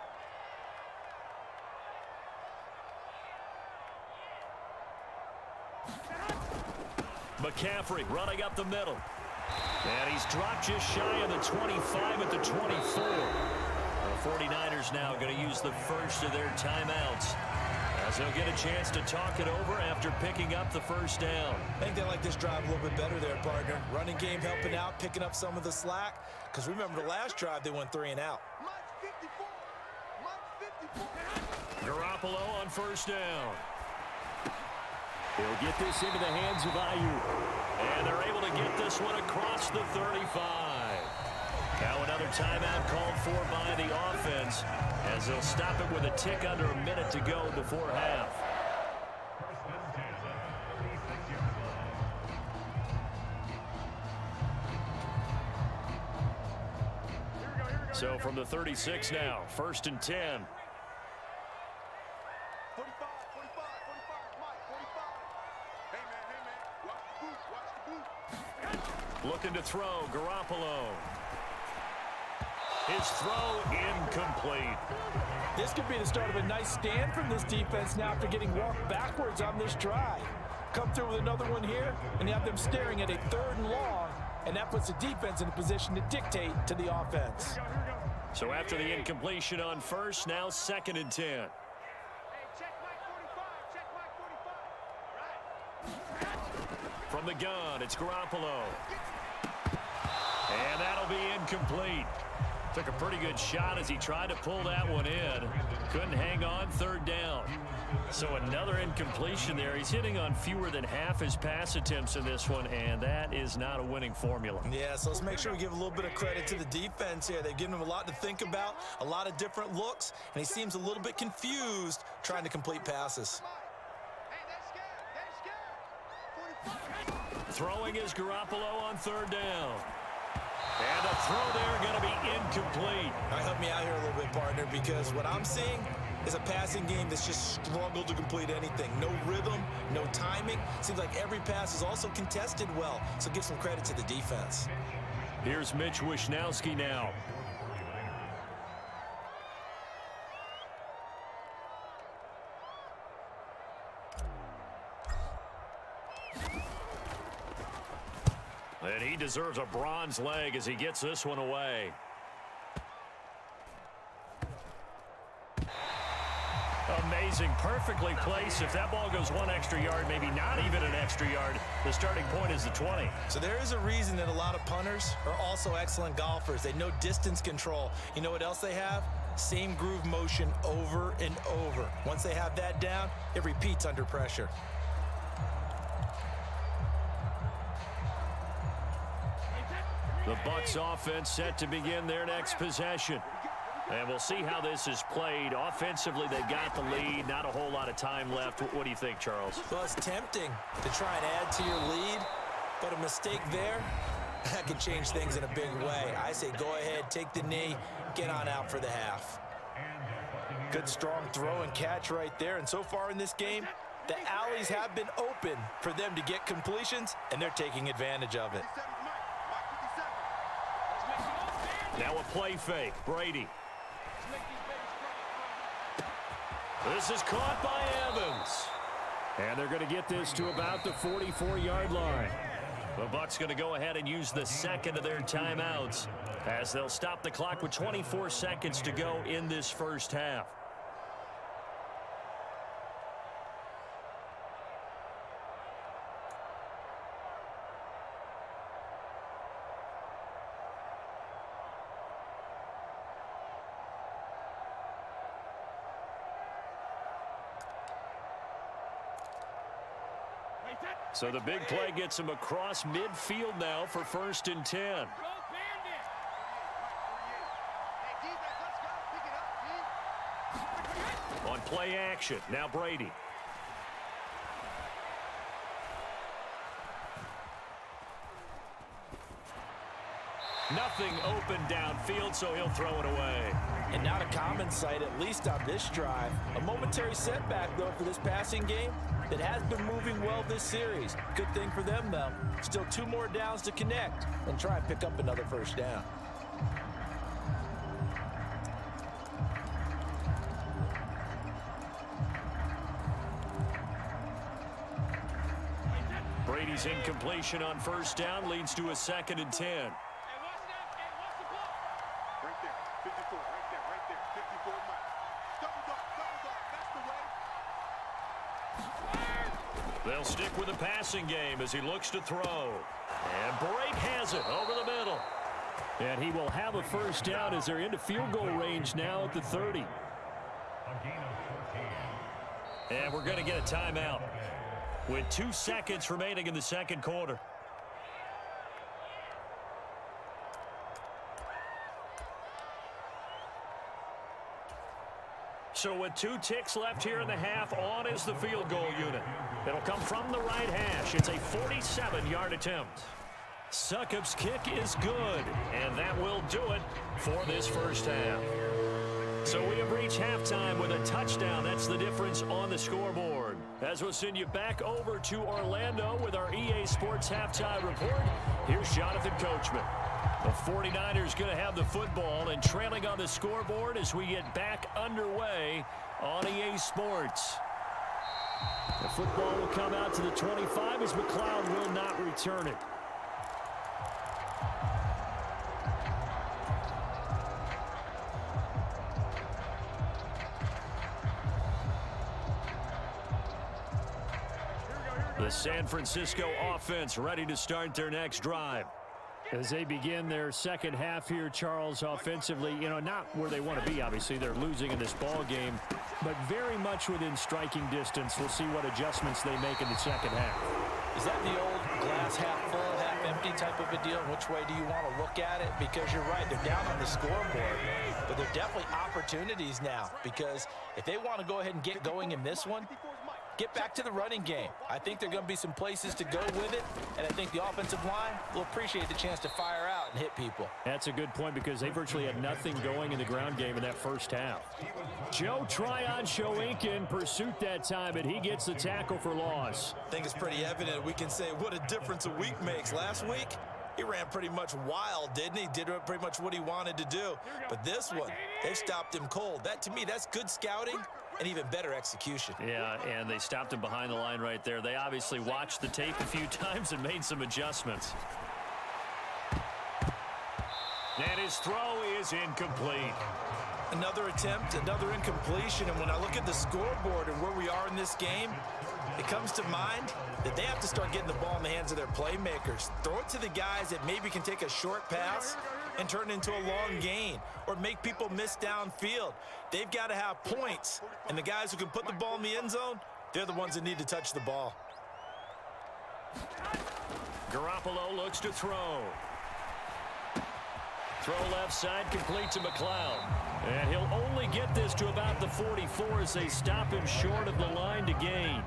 McCaffrey running up the middle. And he's dropped just shy of the 25 at the 24. The 49ers now going to use the first of their timeouts, as they'll get a chance to talk it over after picking up the first down. I think they like this drive a little bit better there, partner. Running game helping out, picking up some of the slack. Because remember, the last drive, they went 3 and out. Garoppolo on first down. He'll get this into the hands of Ayuk. And they're able to get this one across the 35. Now another timeout called for by the offense, as they'll stop it with a tick under a minute to go before half. So from the 36 now, 1st and 10. 45, Mike, 45. Hey, man, watch the boot. Looking to throw, Garoppolo. His throw incomplete. This could be the start of a nice stand from this defense now after getting walked backwards on this drive. Come through with another one here, and you have them staring at a 3rd and long, and that puts the defense in a position to dictate to the offense. So after the incompletion on first, now 2nd and 10. Hey, check Mike 45. Check Mike 45. Right. From the gun, it's Garoppolo. And that'll be incomplete. Took a pretty good shot as he tried to pull that one in. Couldn't hang on, 3rd down. So another incompletion there. He's hitting on fewer than half his pass attempts in this one, and that is not a winning formula. Yeah, so let's make sure we give a little bit of credit to the defense here. They've given him a lot to think about, a lot of different looks, and he seems a little bit confused trying to complete passes. Hey, they're scared. They're scared. 45. Throwing is Garoppolo on 3rd down. And the throw there going to be incomplete. All right, help me out here a little bit, partner, because what I'm seeing is a passing game that's just struggled to complete anything. No rhythm, no timing. Seems like every pass is also contested well, so give some credit to the defense. Here's Mitch Wishnowski now. And he deserves a bronze leg as he gets this one away. Amazing, perfectly placed. If that ball goes 1 extra yard, maybe not even an extra yard, the starting point is the 20. So there is a reason that a lot of punters are also excellent golfers. They know distance control. You know what else they have? Same groove motion over and over. Once they have that down, it repeats under pressure. The Bucs offense set to begin their next possession. And we'll see how this is played. Offensively, they've got the lead. Not a whole lot of time left. What do you think, Charles? Well, it's tempting to try and add to your lead, but a mistake there, that could change things in a big way. I say go ahead, take the knee, get on out for the half. Good, strong throw and catch right there. And so far in this game, the alleys have been open for them to get completions, and they're taking advantage of it. 57's Mike. Mike 57. Now a play fake. Brady. This is caught by Evans. And they're going to get this to about the 44-yard line. The Bucs going to go ahead and use the 2nd of their timeouts as they'll stop the clock with 24 seconds to go in this first half. So the big play gets him across midfield now for 1st and 10. Hey, defense, let's go. Pick it up, D. On play action, now Brady. Nothing open downfield, so he'll throw it away. And not a common sight, at least on this drive. A momentary setback, though, for this passing game that has been moving well this series. Good thing for them, though. Still 2 more downs to connect and try and pick up another 1st down. Brady's incompletion on 1st down leads to a 2nd and 10. Right there. 54. Right there. Right there. 54 Mike. Double dog. Double dog. That's the way. They'll stick with the passing game as he looks to throw. And Brake has it over the middle. And he will have a 1st down as they're into field goal range now at the 30. And we're going to get a timeout with 2 seconds remaining in the 2nd quarter. So with 2 ticks left here in the half, on is the field goal unit. It'll come from the right hash. It's a 47-yard attempt. Succop's kick is good, and that will do it for this first half. So we have reached halftime with a touchdown. That's the difference on the scoreboard. As we'll send you back over to Orlando with our EA Sports Halftime Report, here's Jonathan Coachman. The 49ers going to have the football and trailing on the scoreboard as we get back underway on EA Sports. The football will come out to the 25 as McLeod will not return it. The San Francisco offense ready to start their next drive. As they begin their second half here, Charles, offensively, not where they want to be, obviously. They're losing in this ball game, but very much within striking distance. We'll see what adjustments they make in the second half. Is that the old glass half full, half empty type of a deal? Which way do you want to look at it? Because you're right, they're down on the scoreboard, but they're definitely opportunities now, because if they want to go ahead and get going in this one, get back to the running game. I think there are going to be some places to go with it, and I think the offensive line will appreciate the chance to fire out and hit people. That's a good point because they virtually had nothing going in the ground game in that first half. Joe Tryon showing in pursuit that time, and he gets the tackle for loss. I think it's pretty evident we can say what a difference a week makes. Last week, he ran pretty much wild, didn't he? Did pretty much what he wanted to do. But this one, they've stopped him cold. That, to me, that's good scouting and even better execution. Yeah, and they stopped him behind the line right there. They obviously watched the tape a few times and made some adjustments. And his throw is incomplete. Another attempt, another incompletion. And when I look at the scoreboard and where we are in this game, it comes to mind that they have to start getting the ball in the hands of their playmakers. Throw it to the guys that maybe can take a short pass and turn it into a long gain or make people miss downfield. They've got to have points, and the guys who can put the ball in the end zone, they're the ones that need to touch the ball. Garoppolo looks to throw. Throw left side, complete to McLeod. And he'll only get this to about the 44 as they stop him short of the line to gain.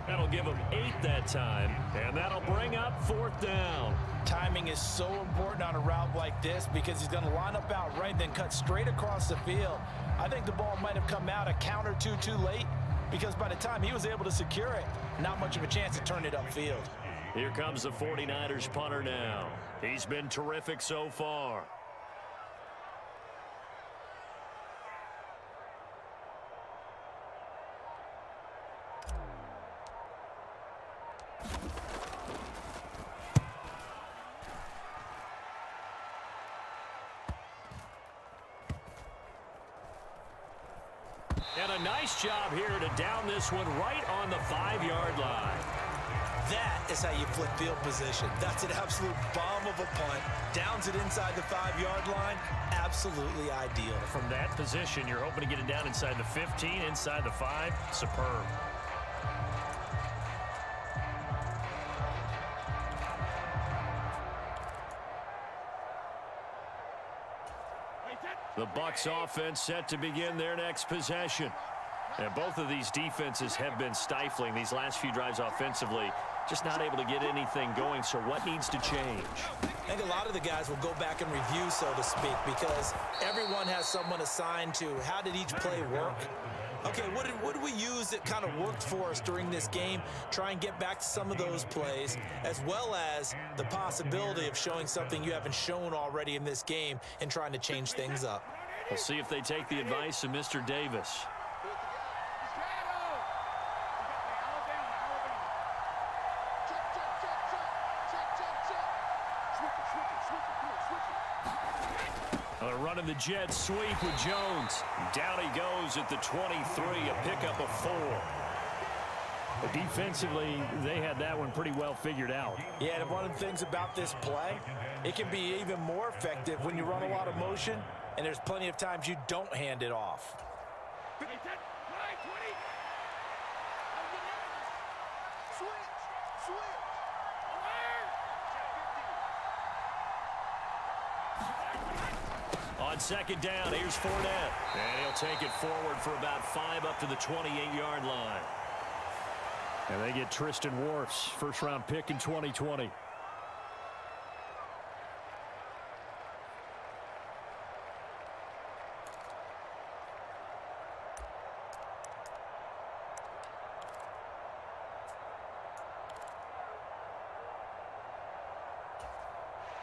That'll give him 8 that time, and that'll bring up 4th down. Timing is so important on a route like this because he's going to line up out right, then cut straight across the field. I think the ball might have come out a count or two too late because by the time he was able to secure it, not much of a chance to turn it upfield. Here comes the 49ers punter now. He's been terrific so far. And a nice job here to down this one right on the 5-yard line. That is how you flip field position. That's an absolute bomb of a punt. Downs it inside the 5-yard line. Absolutely ideal. From that position, you're hoping to get it down inside the 15, inside the 5. Superb. The Bucs offense set to begin their next possession. And both of these defenses have been stifling these last few drives offensively. Just not able to get anything going, so what needs to change? I think a lot of the guys will go back and review, so to speak, because everyone has someone assigned to how did each play work. Okay, what did we use that kind of worked for us during this game? Try and get back to some of those plays, as well as the possibility of showing something you haven't shown already in this game and trying to change things up. We'll see if they take the advice of Mr. Davis. Running the jet sweep with Jones. Down he goes at the 23, a pickup of 4. But defensively, they had that one pretty well figured out. Yeah, and one of the things about this play, it can be even more effective when you run a lot of motion, and there's plenty of times you don't hand it off. On second down, here's Fournette. And he'll take it forward for about 5 up to the 28-yard line. And they get Tristan Wirfs, first-round pick in 2020.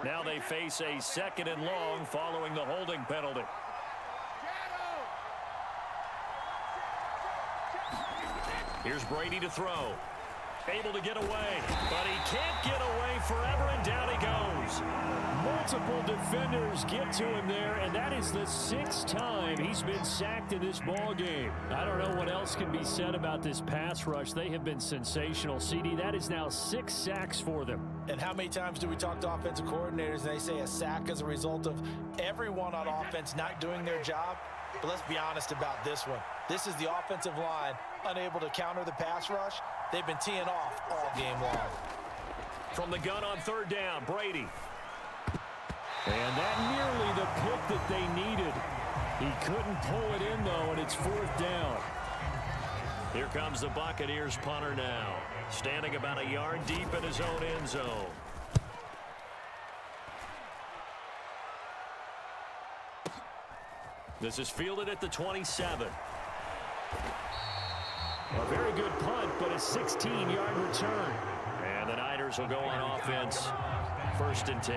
Now they face a 2nd and long following the holding penalty. Here's Brady to throw. Able to get away, but he can't get away forever, and down he goes. Multiple defenders get to him there, and that is the 6th time he's been sacked in this ball game. I don't know what else can be said about this pass rush. They have been sensational. CD, that is now 6 sacks for them. And how many times do we talk to offensive coordinators and they say a sack as a result of everyone on offense not doing their job? But let's be honest about this one. This is the offensive line unable to counter the pass rush. They've been teeing off all game long. From the gun on 3rd down, Brady. And that nearly the pick that they needed. He couldn't pull it in, though, and it's 4th down. Here comes the Buccaneers punter now, standing about a yard deep in his own end zone. This is fielded at the 27. A very good punt, but a 16-yard return. And the Niners will go on offense, 1st and 10.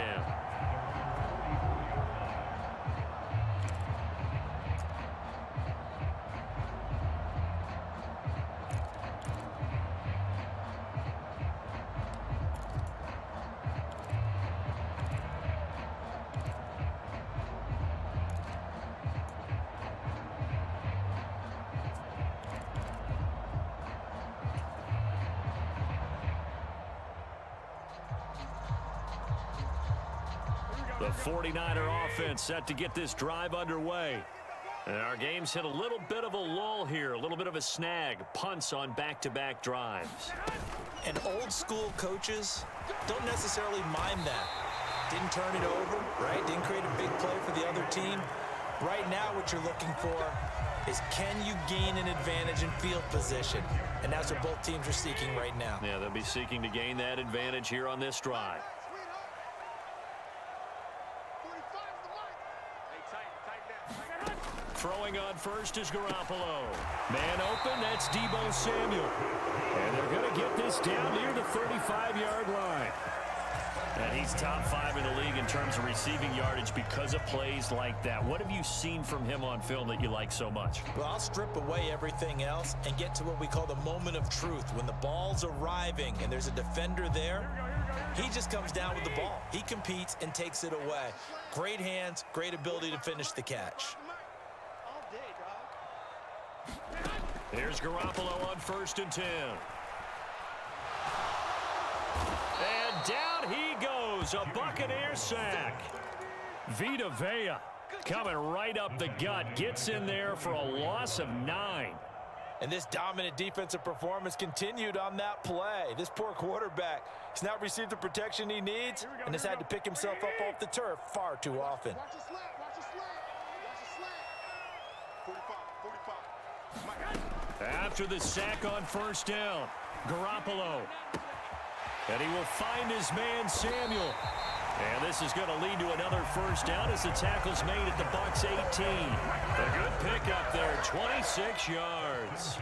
The 49er offense set to get this drive underway. And our game's hit a little bit of a lull here, a little bit of a snag. Punts on back-to-back drives. And old school coaches don't necessarily mind that. Didn't turn it over, right? Didn't create a big play for the other team. Right now what you're looking for is, can you gain an advantage in field position? And that's what both teams are seeking right now. Yeah, they'll be seeking to gain that advantage here on this drive. Throwing on first is Garoppolo. Man open, that's Deebo Samuel. And they're going to get this down near the 35-yard line. And he's top 5 in the league in terms of receiving yardage because of plays like that. What have you seen from him on film that you like so much? Well, I'll strip away everything else and get to what we call the moment of truth. When the ball's arriving and there's a defender there, he just comes down with the ball. He competes and takes it away. Great hands, great ability to finish the catch. Here's Garoppolo on 1st and 10. And down he goes, a Buccaneer sack. Vita Vea coming right up the gut, gets in there for a loss of 9. And this dominant defensive performance continued on that play. This poor quarterback has not received the protection he needs and has had to pick himself up off the turf far too often. Watch the slant, watch the slant, watch the slant. 45. After the sack on 1st down, Garoppolo. And he will find his man, Samuel. And this is going to lead to another 1st down as the tackle's made at the Bucs 18. A good pickup there, 26 yards.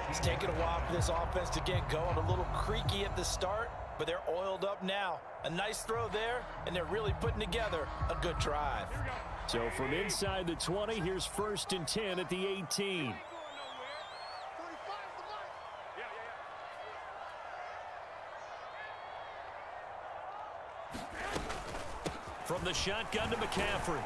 It's taken a while for this offense to get going. A little creaky at the start, but they're oiled up now. A nice throw there, and they're really putting together a good drive. So from inside the 20, here's 1st and 10 at the 18. From the shotgun to McCaffrey.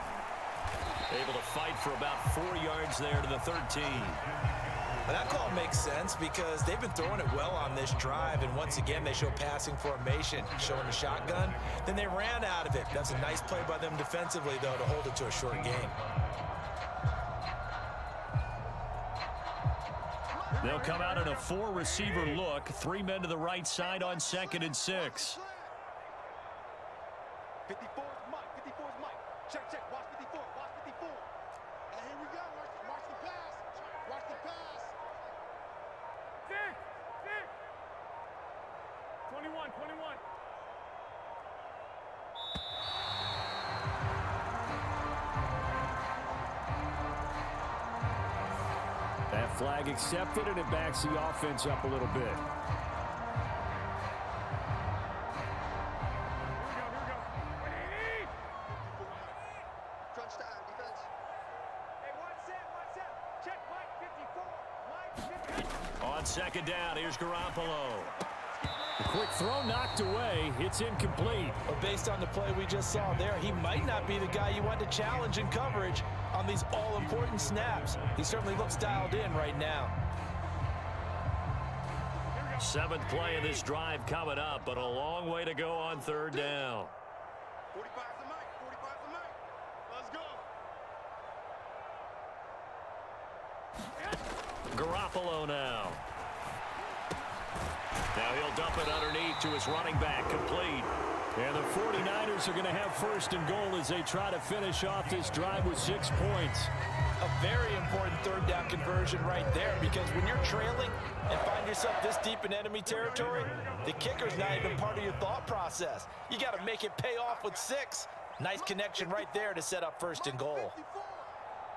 Able to fight for about 4 yards there to the 13. And that call makes sense because they've been throwing it well on this drive, and once again they show passing formation, showing the shotgun. Then they ran out of it. That's a nice play by them defensively, though, to hold it to a short game. They'll come out in a 4-receiver look. 3 men to the right side on 2nd and 6. 54 is Mike. 54 is Mike. Check, check. Watch 54. Watch 54. And here we go. Watch the pass. Watch the pass. 21. That flag accepted, and it backs the offense up a little bit. On 2nd down, here's Garoppolo. The quick throw knocked away. It's incomplete. But based on the play we just saw there, he might not be the guy you want to challenge in coverage on these all-important snaps. He certainly looks dialed in right now. 7th play of this drive coming up, but a long way to go on 3rd down. 45's the mic. 45's the mic. Let's go. Garoppolo now. Now he'll dump it underneath to his running back, complete. And the 49ers are going to have 1st and goal as they try to finish off this drive with 6 points. A very important 3rd down conversion right there, because when you're trailing and find yourself this deep in enemy territory, the kicker's not even part of your thought process. You got to make it pay off with 6. Nice connection right there to set up 1st and goal.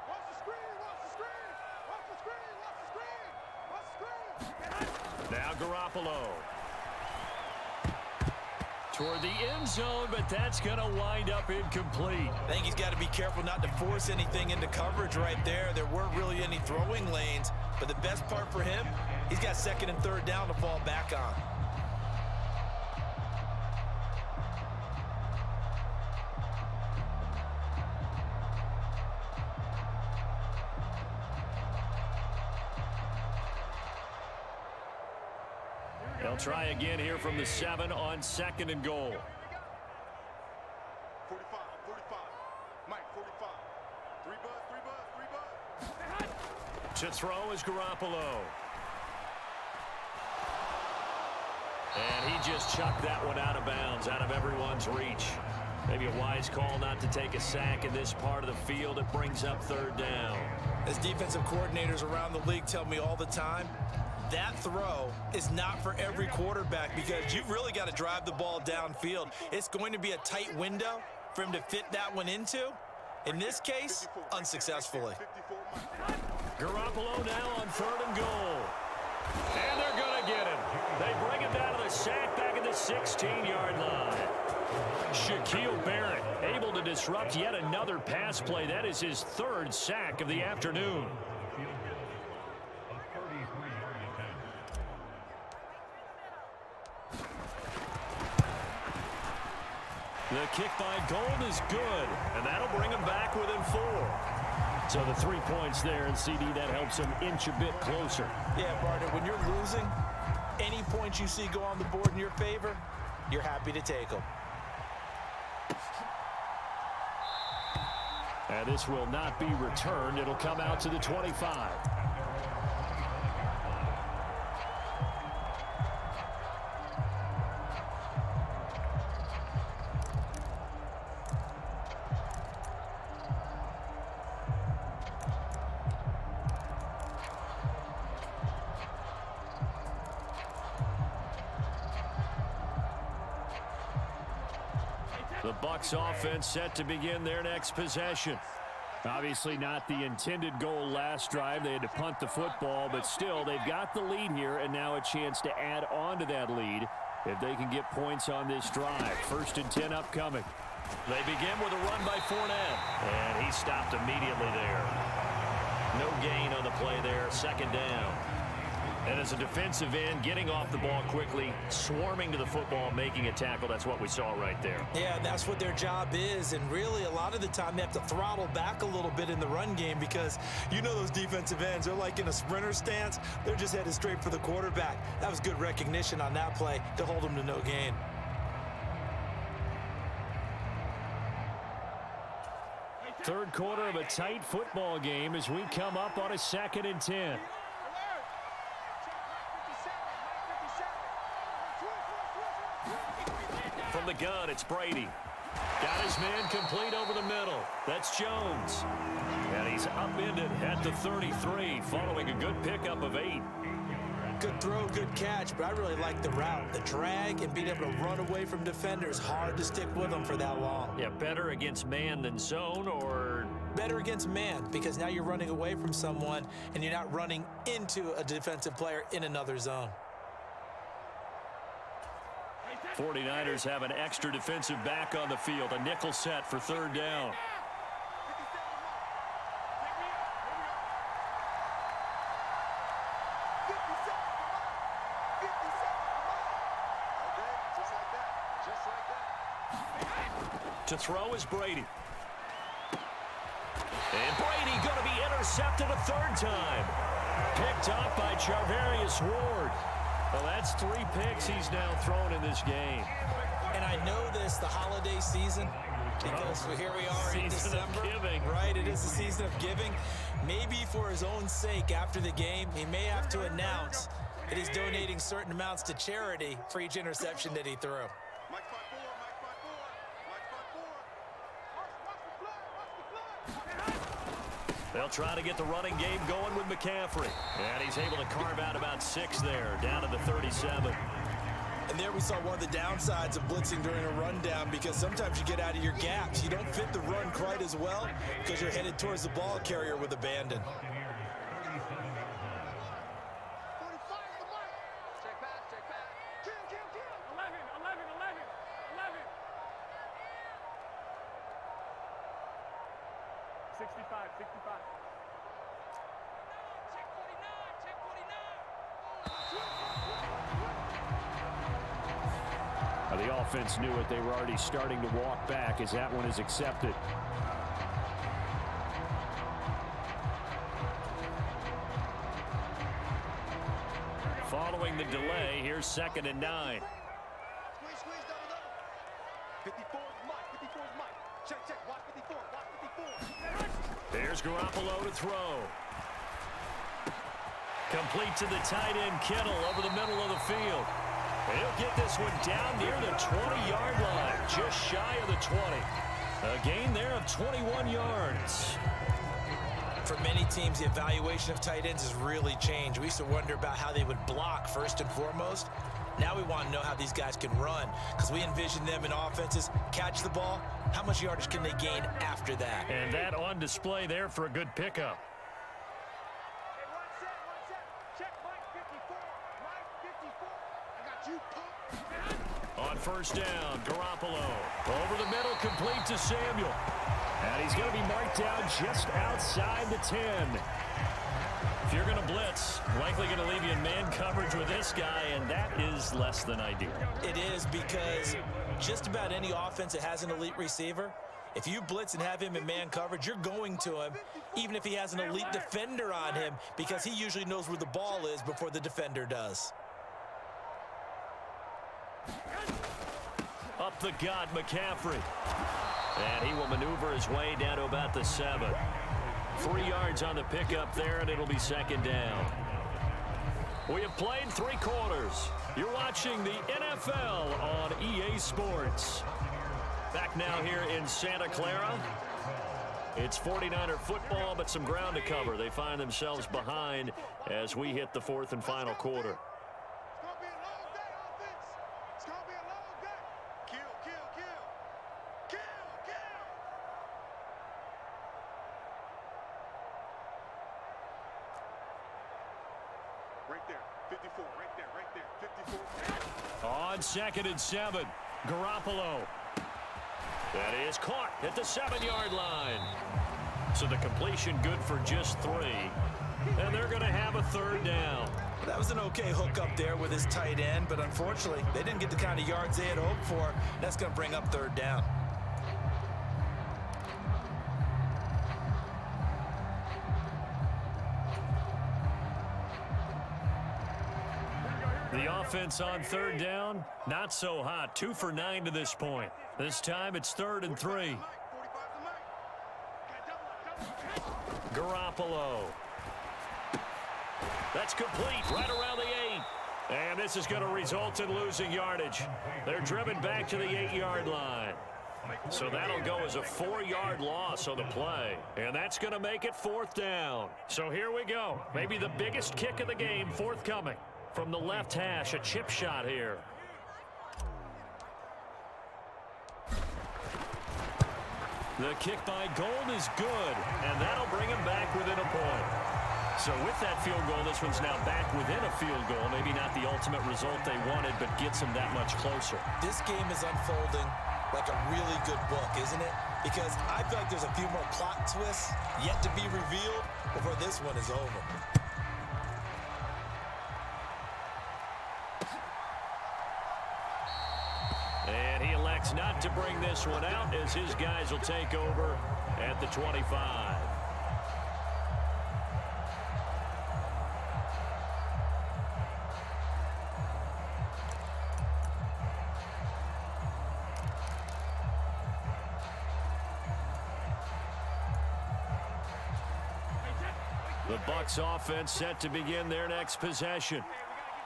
Watch the screen. Watch the screen. Watch the screen. Watch the screen. Watch the screen. Now Garoppolo. Toward the end zone, but that's going to wind up incomplete. I think he's got to be careful not to force anything into coverage right there. There weren't really any throwing lanes, but the best part for him, he's got 2nd and 3rd down to fall back on. They'll try again here from the 7 on 2nd and goal. 45. 45. Mike, 45. 3 buzz. 3 buzz. To throw is Garoppolo. And he just chucked that one out of bounds, out of everyone's reach. Maybe a wise call not to take a sack in this part of the field. It brings up 3rd down. As defensive coordinators around the league tell me all the time, that throw is not for every quarterback, because you've really got to drive the ball downfield. It's going to be a tight window for him to fit that one into. In this case, unsuccessfully. Garoppolo now on 3rd and goal. And they're going to get him. They bring him down to the sack back at the 16-yard line. Shaquille Barrett able to disrupt yet another pass play. That is his 3rd sack of the afternoon. The kick by Gold is good, and that'll bring him back within 4. So the 3 points there, and CD, that helps him inch a bit closer. Yeah, Barnett, when you're losing, any points you see go on the board in your favor, you're happy to take them. And this will not be returned. It'll come out to the 25. The Bucs offense set to begin their next possession. Obviously not the intended goal last drive. They had to punt the football, but still they've got the lead here, and now a chance to add on to that lead if they can get points on this drive. 1st and 10 upcoming. They begin with a run by Fournette, and he stopped immediately there. No gain on the play there, 2nd down. And as a defensive end, getting off the ball quickly, swarming to the football, making a tackle, that's what we saw right there. Yeah, that's what their job is, and really a lot of the time they have to throttle back a little bit in the run game, because you know those defensive ends, they're like in a sprinter stance. They're just headed straight for the quarterback. That was good recognition on that play to hold them to no gain. Third quarter of a tight football game as we come up on a 2nd and 10. From the gun, it's Brady. Got his man complete over the middle. That's Jones. And he's upended at the 33, following a good pickup of 8. Good throw, good catch, but I really like the route. The drag and being able to run away from defenders, hard to stick with them for that long. Yeah, better against man than zone, or? Better against man, because now you're running away from someone and you're not running into a defensive player in another zone. 49ers have an extra defensive back on the field. A nickel set for 3rd down. To throw is Brady. And Brady going to be intercepted a third time. Picked up by Charvarius Ward. Well, that's 3 picks he's now thrown in this game. And I know this, the holiday season, because here we are in December. Season of giving. Right, it is the season of giving. Maybe for his own sake, after the game, he may have to announce that he's donating certain amounts to charity for each interception that he threw. Mike spot 4, Mike spot 4, Mike spot 4. Watch the blood, watch the blood. They'll try to get the running game going with McCaffrey. And he's able to carve out about 6 there, down to the 37. And there we saw one of the downsides of blitzing during a rundown, because sometimes you get out of your gaps. You don't fit the run quite as well because you're headed towards the ball carrier with abandon. 45 the mic. Check pass, check pass. Kill. 11, 11, 11, 11. 65, 65. Check 49, check 49. The offense knew it. They were already starting to walk back as that one is accepted. Following the delay, here's 2nd and 9. Squeeze, double. 54 is Mike, 54 is Mike. Check, watch 54, watch 54. There's Garoppolo to throw. Complete to the tight end, Kittle, over the middle of the field. He'll get this one down near the 20-yard line, just shy of the 20. A gain there of 21 yards. For many teams, the evaluation of tight ends has really changed. We used to wonder about how they would block first and foremost. Now we want to know how these guys can run, because we envision them in offenses catch the ball. How much yardage can they gain after that? And that on display there for a good pickup. Hey, one set. Check Mike 54. Mike 54. I got you, punk. On first down, Garoppolo. Over the middle, complete to Samuel. And he's going to be marked down just outside the 10. If you're going to blitz, likely going to leave you in man coverage with this guy, and that is less than ideal. It is, because just about any offense that has an elite receiver, if you blitz and have him in man coverage, you're going to him, even if he has an elite defender on him, because he usually knows where the ball is before the defender does. Up the gut, McCaffrey. And he will maneuver his way down to about the 7. 3 yards on the pickup there, and it'll be 2nd down. We have played 3 quarters. You're watching the NFL on EA Sports. Back now here in Santa Clara. It's 49er football, but some ground to cover. They find themselves behind as we hit the 4th and final quarter. It's going to be a long day, offense. It's going to be a long day. Kill. Right there, 54, right there, 54. On 2nd and 7, Garoppolo. That is caught at the 7-yard line. So the completion good for just 3. And they're going to have a 3rd down. That was an okay hook up there with his tight end, but unfortunately, they didn't get the kind of yards they had hoped for. That's going to bring up 3rd down. The offense on 3rd down, not so hot. 2 for 9 to this point. This time it's 3rd and 3. Garoppolo. That's complete right around the 8. And this is going to result in losing yardage. They're driven back to the 8-yard line. So that'll go as a 4-yard loss on the play. And that's going to make it 4th down. So here we go. Maybe the biggest kick of the game forthcoming. From the left hash, a chip shot here. The kick by Gold is good, and that'll bring him back within a point. So with that field goal, this one's now back within a field goal. Maybe not the ultimate result they wanted, but gets them that much closer. This game is unfolding like a really good book, isn't it? Because I feel like there's a few more plot twists yet to be revealed before this one is over. And he elects elects not to bring this one out as his guys will take over at the 25. The Bucs offense set to begin their next possession.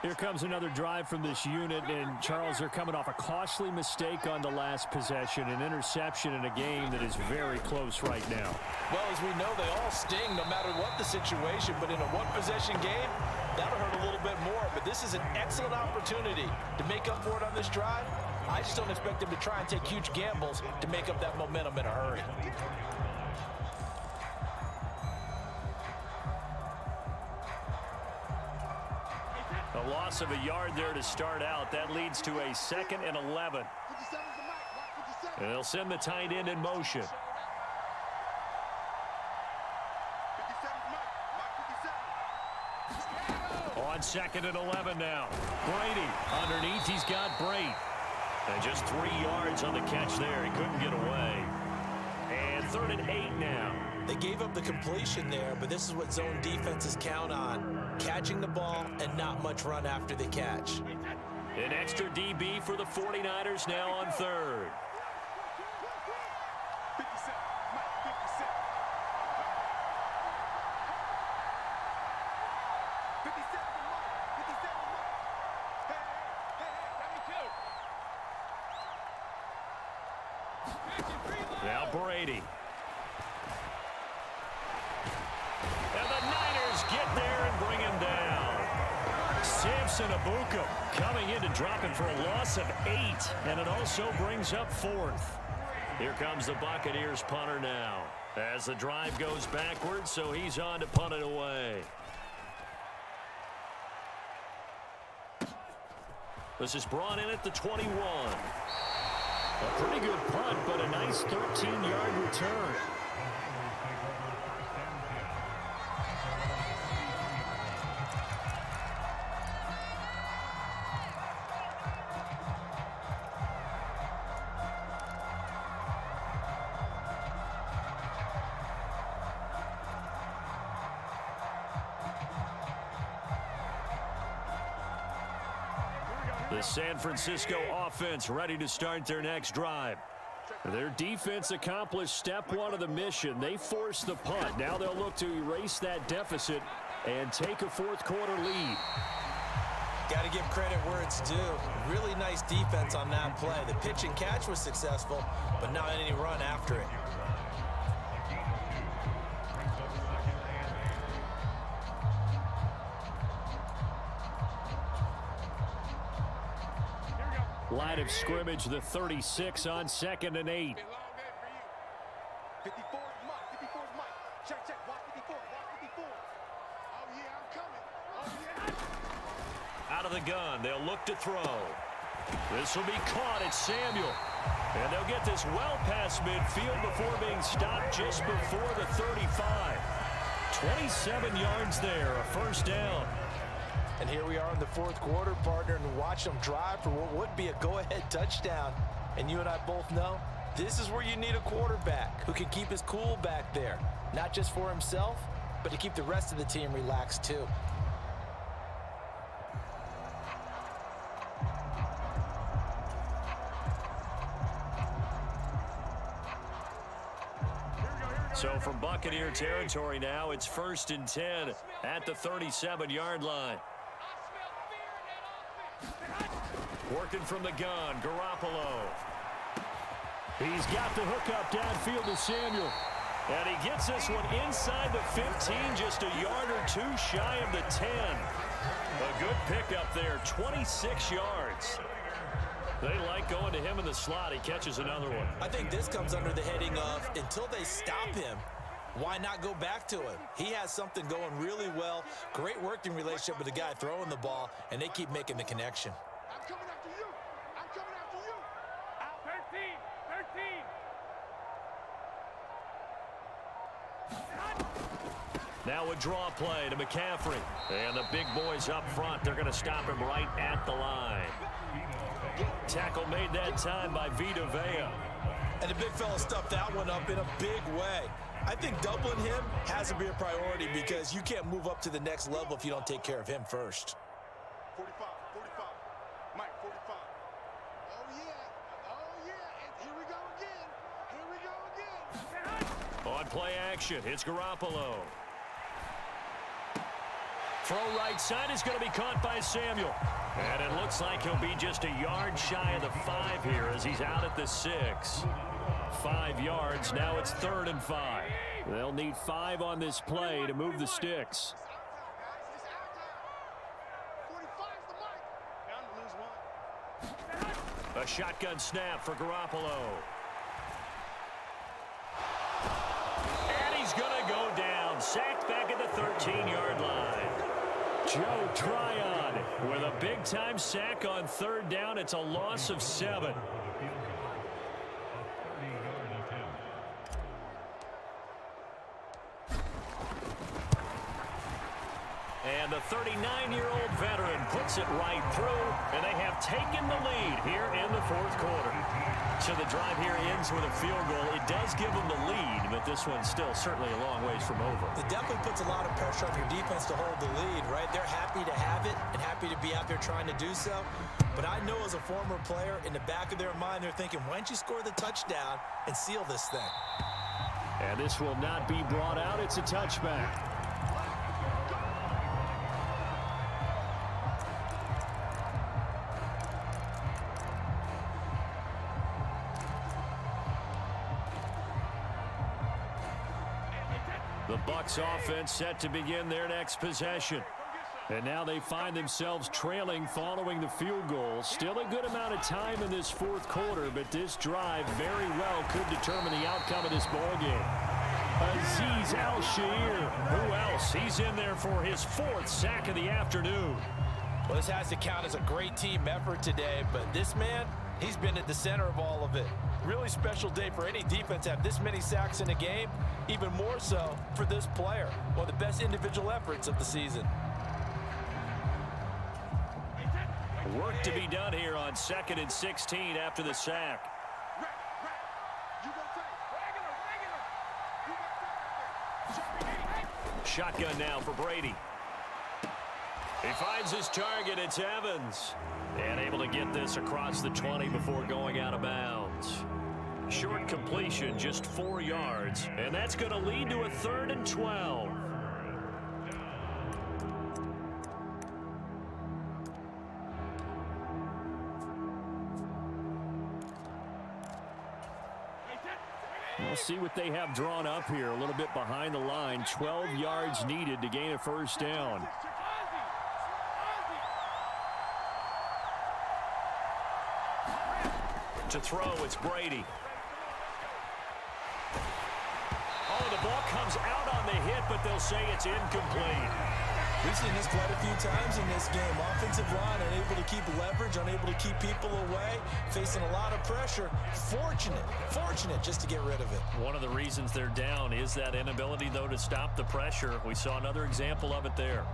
Here comes another drive from this unit, and Charles, they're coming off a costly mistake on the last possession, an interception in a game that is very close right now. Well, as we know, they all sting no matter what the situation, but in a one-possession game, that'll hurt a little bit more. But this is an excellent opportunity to make up for it on this drive. I just don't expect them to try and take huge gambles to make up that momentum in a hurry. A loss of a yard there to start out. That leads to a 2nd and 11. And they'll send the tight end in motion. On 2nd and 11 now. Brady underneath. He's got Brate. And just 3 yards on the catch there. He couldn't get away. And 3rd and 8 now. They gave up the completion there, but this is what zone defenses count on. Catching the ball and not much run after the catch. An extra DB for the 49ers now on 3rd. Now Brady. And the Niners get there and bring him down. Samson Abuka coming in to drop him for a loss of 8. And it also brings up 4th. Here comes the Buccaneers punter now. As the drive goes backwards, so he's on to punt it away. This is brought in at the 21. A pretty good punt, but a nice 13-yard return. The San Francisco offense ready to start their next drive. Their defense accomplished step 1 of the mission. They forced the punt. Now they'll look to erase that deficit and take a 4th quarter lead. Got to give credit where it's due. Really nice defense on that play. The pitch and catch was successful, but not any run after it. Line of scrimmage, the 36 on 2nd and 8. 54 is Mike. 54 is Mike. Check, check. Watch 54. Watch 54. Oh, yeah, I'm coming. Oh, yeah. Out of the gun, they'll look to throw. This will be caught at Samuel. And they'll get this well past midfield before being stopped just before the 35. 27 yards there, a 1st down. And here we are in the 4th quarter, partner, and watch them drive for what would be a go-ahead touchdown. And you and I both know this is where you need a quarterback who can keep his cool back there. Not just for himself, but to keep the rest of the team relaxed too. So from Buccaneer territory now, it's 1st and 10 at the 37-yard line. Working from the gun, Garoppolo. He's got the hookup downfield to Samuel. And he gets this one inside the 15, just a yard or 2 shy of the 10. A good pickup there, 26 yards. They like going to him in the slot. He catches another one. I think this comes under the heading of until they stop him, why not go back to him? He has something going really well. Great working relationship with the guy throwing the ball, and they keep making the connection. I'm coming after you. I'm coming after you. Out 13. 13. Now a draw play to McCaffrey. And the big boys up front, they're going to stop him right at the line. Tackle made that time by Vita Vea. And the big fella stuffed that one up in a big way. I think doubling him has to be a priority because you can't move up to the next level if you don't take care of him first. 45, 45. Mike, 45. Oh, yeah. Oh, yeah. And here we go again. Here we go again. On play action, it's Garoppolo. Throw right side is going to be caught by Samuel. And it looks like he'll be just a yard shy of the 5 here as he's out at the 6. 5 yards, now it's 3rd and 5. They'll need 5 on this play to move the sticks. A shotgun snap for Garoppolo. And he's going to go down. Sacked back at the 13-yard line. Joe Tryon with a big-time sack on 3rd down. It's a loss of 7. And the 39-year-old veteran puts it right through, and they have taken the lead here in the 4th quarter. So the drive here ends with a field goal. It does give them the lead, but this one's still certainly a long ways from over. It definitely puts a lot of pressure on your defense to hold the lead, right? They're happy to have it and happy to be out there trying to do so. But I know as a former player, in the back of their mind, they're thinking, why don't you score the touchdown and seal this thing? And this will not be brought out. It's a touchback. The Bucs offense set to begin their next possession. And now they find themselves trailing following the field goal. Still a good amount of time in this 4th quarter, but this drive very well could determine the outcome of this ballgame. Azeez Al-Shaair, who else? He's in there for his 4th sack of the afternoon. Well, this has to count as a great team effort today, but this man, he's been at the center of all of it. Really special day for any defense to have this many sacks in a game, even more so for this player. One of the best individual efforts of the season. Work to be done here on 2nd and 16 after the sack. Shotgun now for Brady. He finds his target. It's Evans. And able to get this across the 20 before going out of bounds. Short completion, just 4 yards. And that's going to lead to a 3rd and 12. We'll see what they have drawn up here. A little bit behind the line. 12 yards needed to gain a 1st down. To throw, it's Brady. Oh, the ball comes out on the hit, but they'll say it's incomplete. We've seen this quite a few times in this game. Offensive line unable to keep leverage, unable to keep people away, facing a lot of pressure. Fortunate just to get rid of it. One of the reasons they're down is that inability, though, to stop the pressure. We saw another example of it there.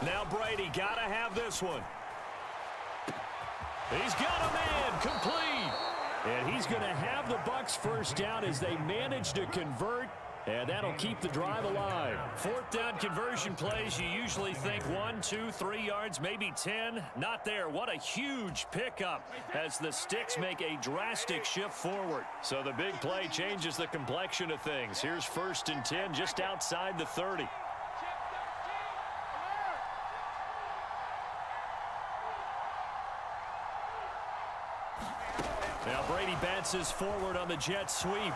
Now Brady got to have this one. He's got a man complete. And he's going to have the Bucs 1st down as they manage to convert. And that'll keep the drive alive. 4th down conversion plays, you usually think 1, 2, 3 yards, maybe 10. Not there. What a huge pickup as the sticks make a drastic shift forward. So the big play changes the complexion of things. Here's 1st and 10 just outside the 30. Now Brady bounces forward on the jet sweep.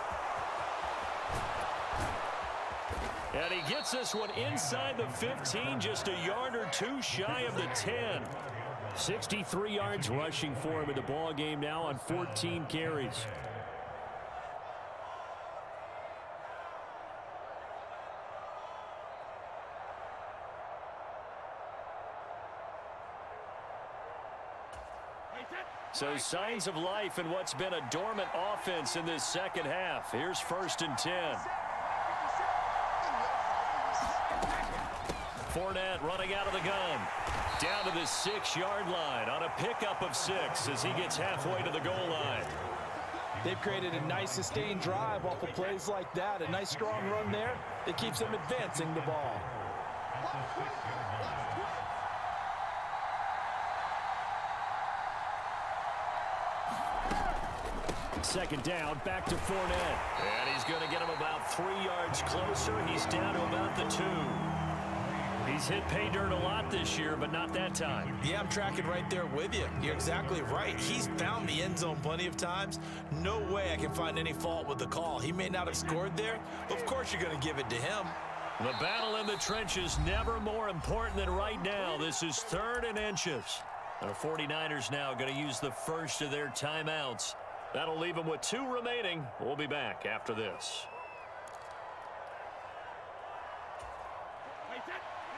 And he gets this one inside the 15, just a yard or 2 shy of the 10. 63 yards rushing for him in the ball game now on 14 carries. So signs of life in what's been a dormant offense in this second half. Here's 1st and 10. Fournette running out of the gun. Down to the 6-yard line on a pickup of 6 as he gets halfway to the goal line. They've created a nice sustained drive off of plays like that. A nice strong run there that keeps them advancing the ball. Second down, back to Fournette. And he's going to get him about 3 yards closer. He's down to about the 2. He's hit pay dirt a lot this year, but not that time. Yeah, I'm tracking right there with you. You're exactly right. He's found the end zone plenty of times. No way I can find any fault with the call. He may not have scored there, but of course you're going to give it to him. The battle in the trenches never more important than right now. This is 3rd and inches. The 49ers now going to use the first of their timeouts. That'll leave them with 2 remaining. We'll be back after this.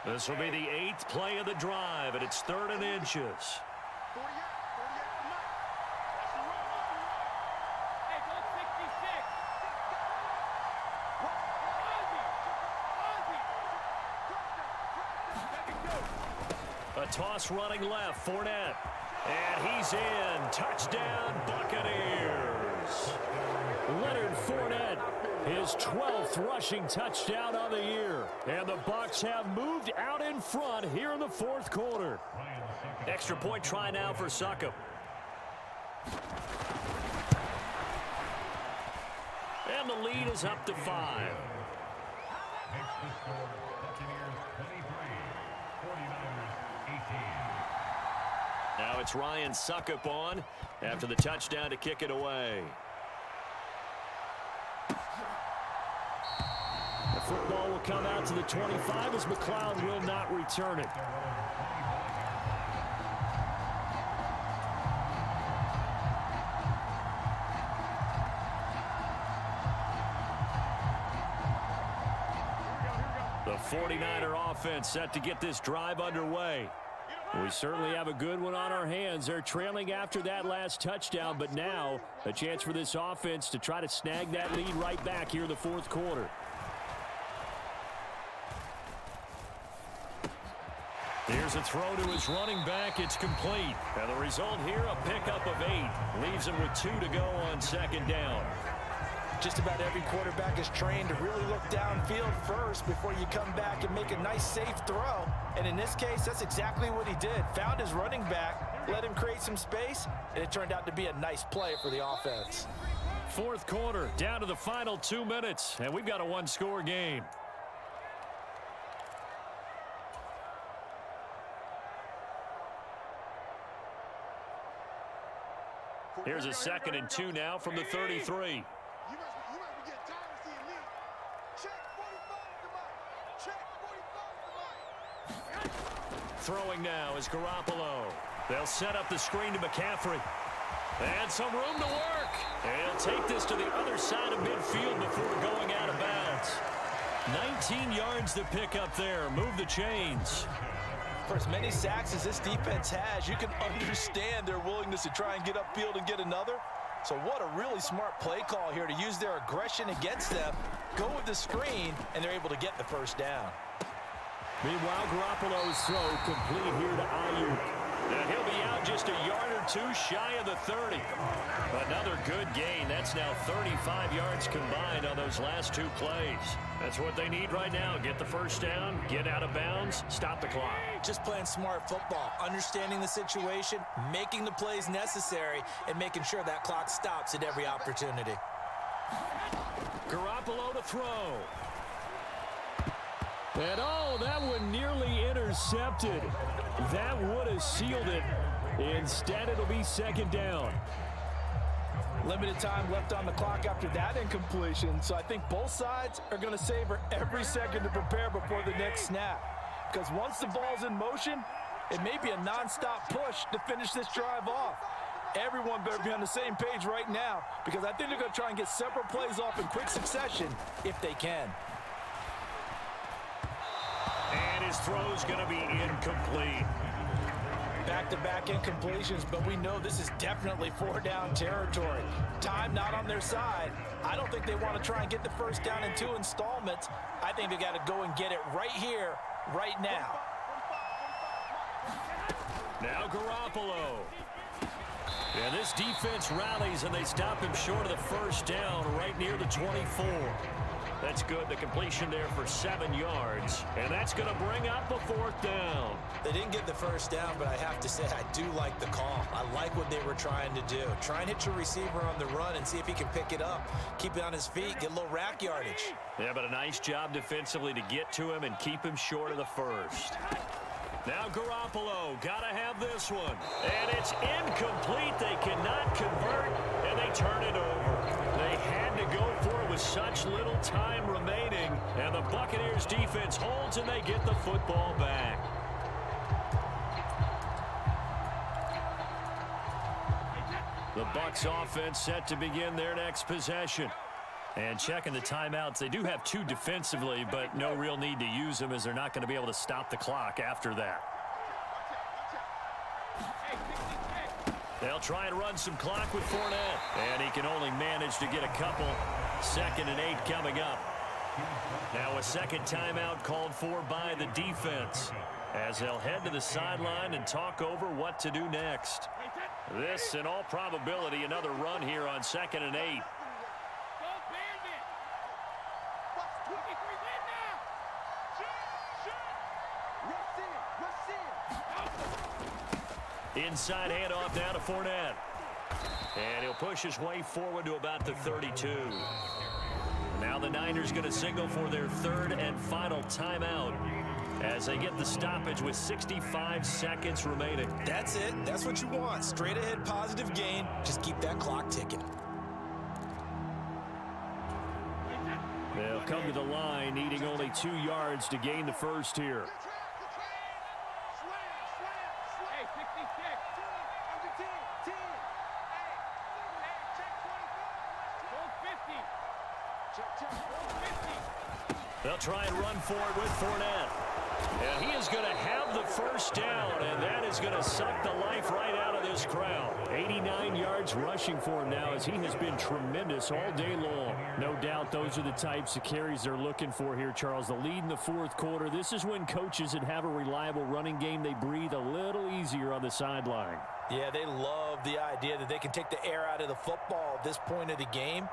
This will be the 8th play of the drive, and it's 3rd and inches. A toss running left, Fournette. And he's in. Touchdown, Buccaneers. Leonard Fournette, his 12th rushing touchdown on the year. And the Bucs have moved out in front here in the 4th quarter. Extra point try now for Succop. And the lead is up to 5. Next to score, Buccaneers 23, 49ers 18. Now it's Ryan Succop on after the touchdown to kick it away. The football will come out to the 25 as McLeod will not return it. The 49er offense set to get this drive underway. We certainly have a good one on our hands. They're trailing after that last touchdown, but now a chance for this offense to try to snag that lead right back here in the 4th quarter. Here's a throw to his running back. It's complete. And the result here, a pickup of 8. Leaves him with 2 to go on 2nd down. Just about every quarterback is trained to really look downfield first before you come back and make a nice, safe throw. And in this case, that's exactly what he did. Found his running back, let him create some space, and it turned out to be a nice play for the offense. 4th quarter, down to the final 2 minutes, and we've got a 1-score game. Here's a 2nd and 2 now from the 33. Throwing now is Garoppolo. They'll set up the screen to McCaffrey. And some room to work. And he'll take this to the other side of midfield before going out of bounds. 19 yards to pick up there. Move the chains. For as many sacks as this defense has, you can understand their willingness to try and get upfield and get another. So what a really smart play call here to use their aggression against them, go with the screen, and they're able to get the 1st down. Meanwhile, Garoppolo's throw complete here to Ayuk. And he'll be out just a yard or 2 shy of the 30. Another good gain. That's now 35 yards combined on those last 2 plays. That's what they need right now. Get the 1st down, get out of bounds, stop the clock. Just playing smart football, understanding the situation, making the plays necessary, and making sure that clock stops at every opportunity. Garoppolo to throw. And oh, that one nearly intercepted. That would have sealed it. Instead, it'll be 2nd down. Limited time left on the clock after that incompletion, so I think both sides are going to savor every second to prepare before the next snap. Because once the ball's in motion, It may be a nonstop push to finish this drive off. Everyone better be on the same page right now because I think they're going to try and get several plays off in quick succession if they can. And his throw's going to be incomplete. Back-to-back incompletions, but we know this is definitely 4-down territory. Time not on their side. I don't think they want to try and get the first down in 2 installments. I think they got to go and get it right here, right now. Now Garoppolo. And this defense rallies, and they stop him short of the first down right near the 24. That's good. The completion there for 7 yards. And that's going to bring up a 4th down. They didn't get the first down, but I have to say I do like the call. I like what they were trying to do. Try and hit your receiver on the run and see if he can pick it up. Keep it on his feet, get a little rack yardage. Yeah, but a nice job defensively to get to him and keep him short of the first. Now Garoppolo, gotta have this one. And it's incomplete. They cannot convert, and they turn it over. They had to go for it with such little time remaining, and the Buccaneers defense holds, and they get the football back. The Bucs offense set to begin their next possession. And checking the timeouts, they do have 2 defensively, but no real need to use them as they're not going to be able to stop the clock after that. They'll try and run some clock with Fournette, and he can only manage to get a couple. 2nd and 8 coming up. Now a second timeout called for by the defense as they'll head to the sideline and talk over what to do next. This, in all probability, another run here on 2nd and 8. Inside handoff now to Fournette. And he'll push his way forward to about the 32. Now the Niners going to signal for their 3rd and final timeout as they get the stoppage with 65 seconds remaining. That's it. That's what you want. Straight ahead positive gain. Just keep that clock ticking. They'll come to the line needing only 2 yards to gain the first here. They'll try and run for it with Fournette. And he is going to have the first down, and that is going to suck the life right out of this crowd. 89 yards rushing for him now as he has been tremendous all day long. No doubt those are the types of carries they're looking for here, Charles. The lead in the 4th quarter. This is when coaches that have a reliable running game, they breathe a little easier on the sideline. Yeah, they love the idea that they can take the air out of the football at this point of the game.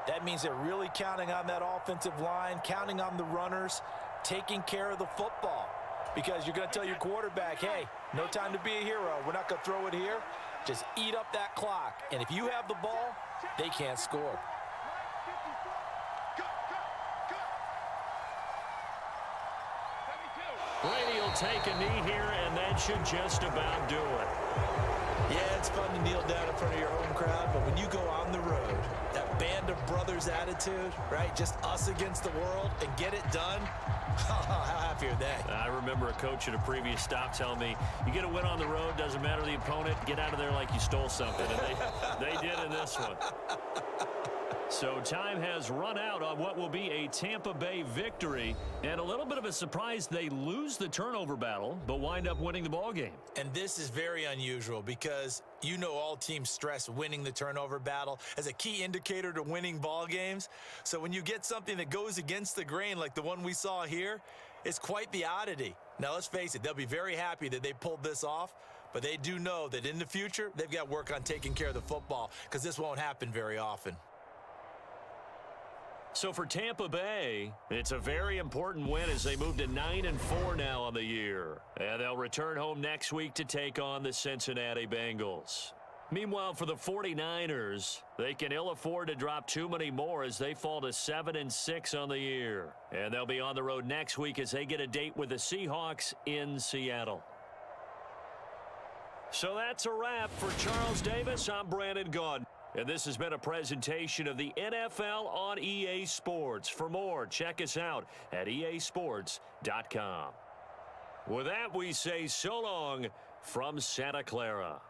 That means they're really counting on that offensive line, counting on the runners, taking care of the football. Because you're going to tell your quarterback, hey, no time to be a hero. We're not going to throw it here. Just eat up that clock. And if you have the ball, they can't score. Brady will take a knee here, and that should just about do it. Yeah, it's fun to kneel down in front of your home crowd, but when you go on the road, that band of brothers attitude, right? Just us against the world and get it done. How happy are they? I remember a coach at a previous stop telling me, you get a win on the road, doesn't matter the opponent, get out of there like you stole something. And they did in this one. So time has run out on what will be a Tampa Bay victory. And a little bit of a surprise, they lose the turnover battle, but wind up winning the ball game. And this is very unusual because you know all teams stress winning the turnover battle as a key indicator to winning ball games. So when you get something that goes against the grain like the one we saw here, it's quite the oddity. Now let's face it, they'll be very happy that they pulled this off, but they do know that in the future, they've got work on taking care of the football because this won't happen very often. So for Tampa Bay, it's a very important win as they move to 9-4 now on the year. And they'll return home next week to take on the Cincinnati Bengals. Meanwhile, for the 49ers, they can ill afford to drop too many more as they fall to 7-6 on the year. And they'll be on the road next week as they get a date with the Seahawks in Seattle. So that's a wrap. For Charles Davis, I'm Brandon Gaudin. And this has been a presentation of the NFL on EA Sports. For more, check us out at easports.com. With that, we say so long from Santa Clara.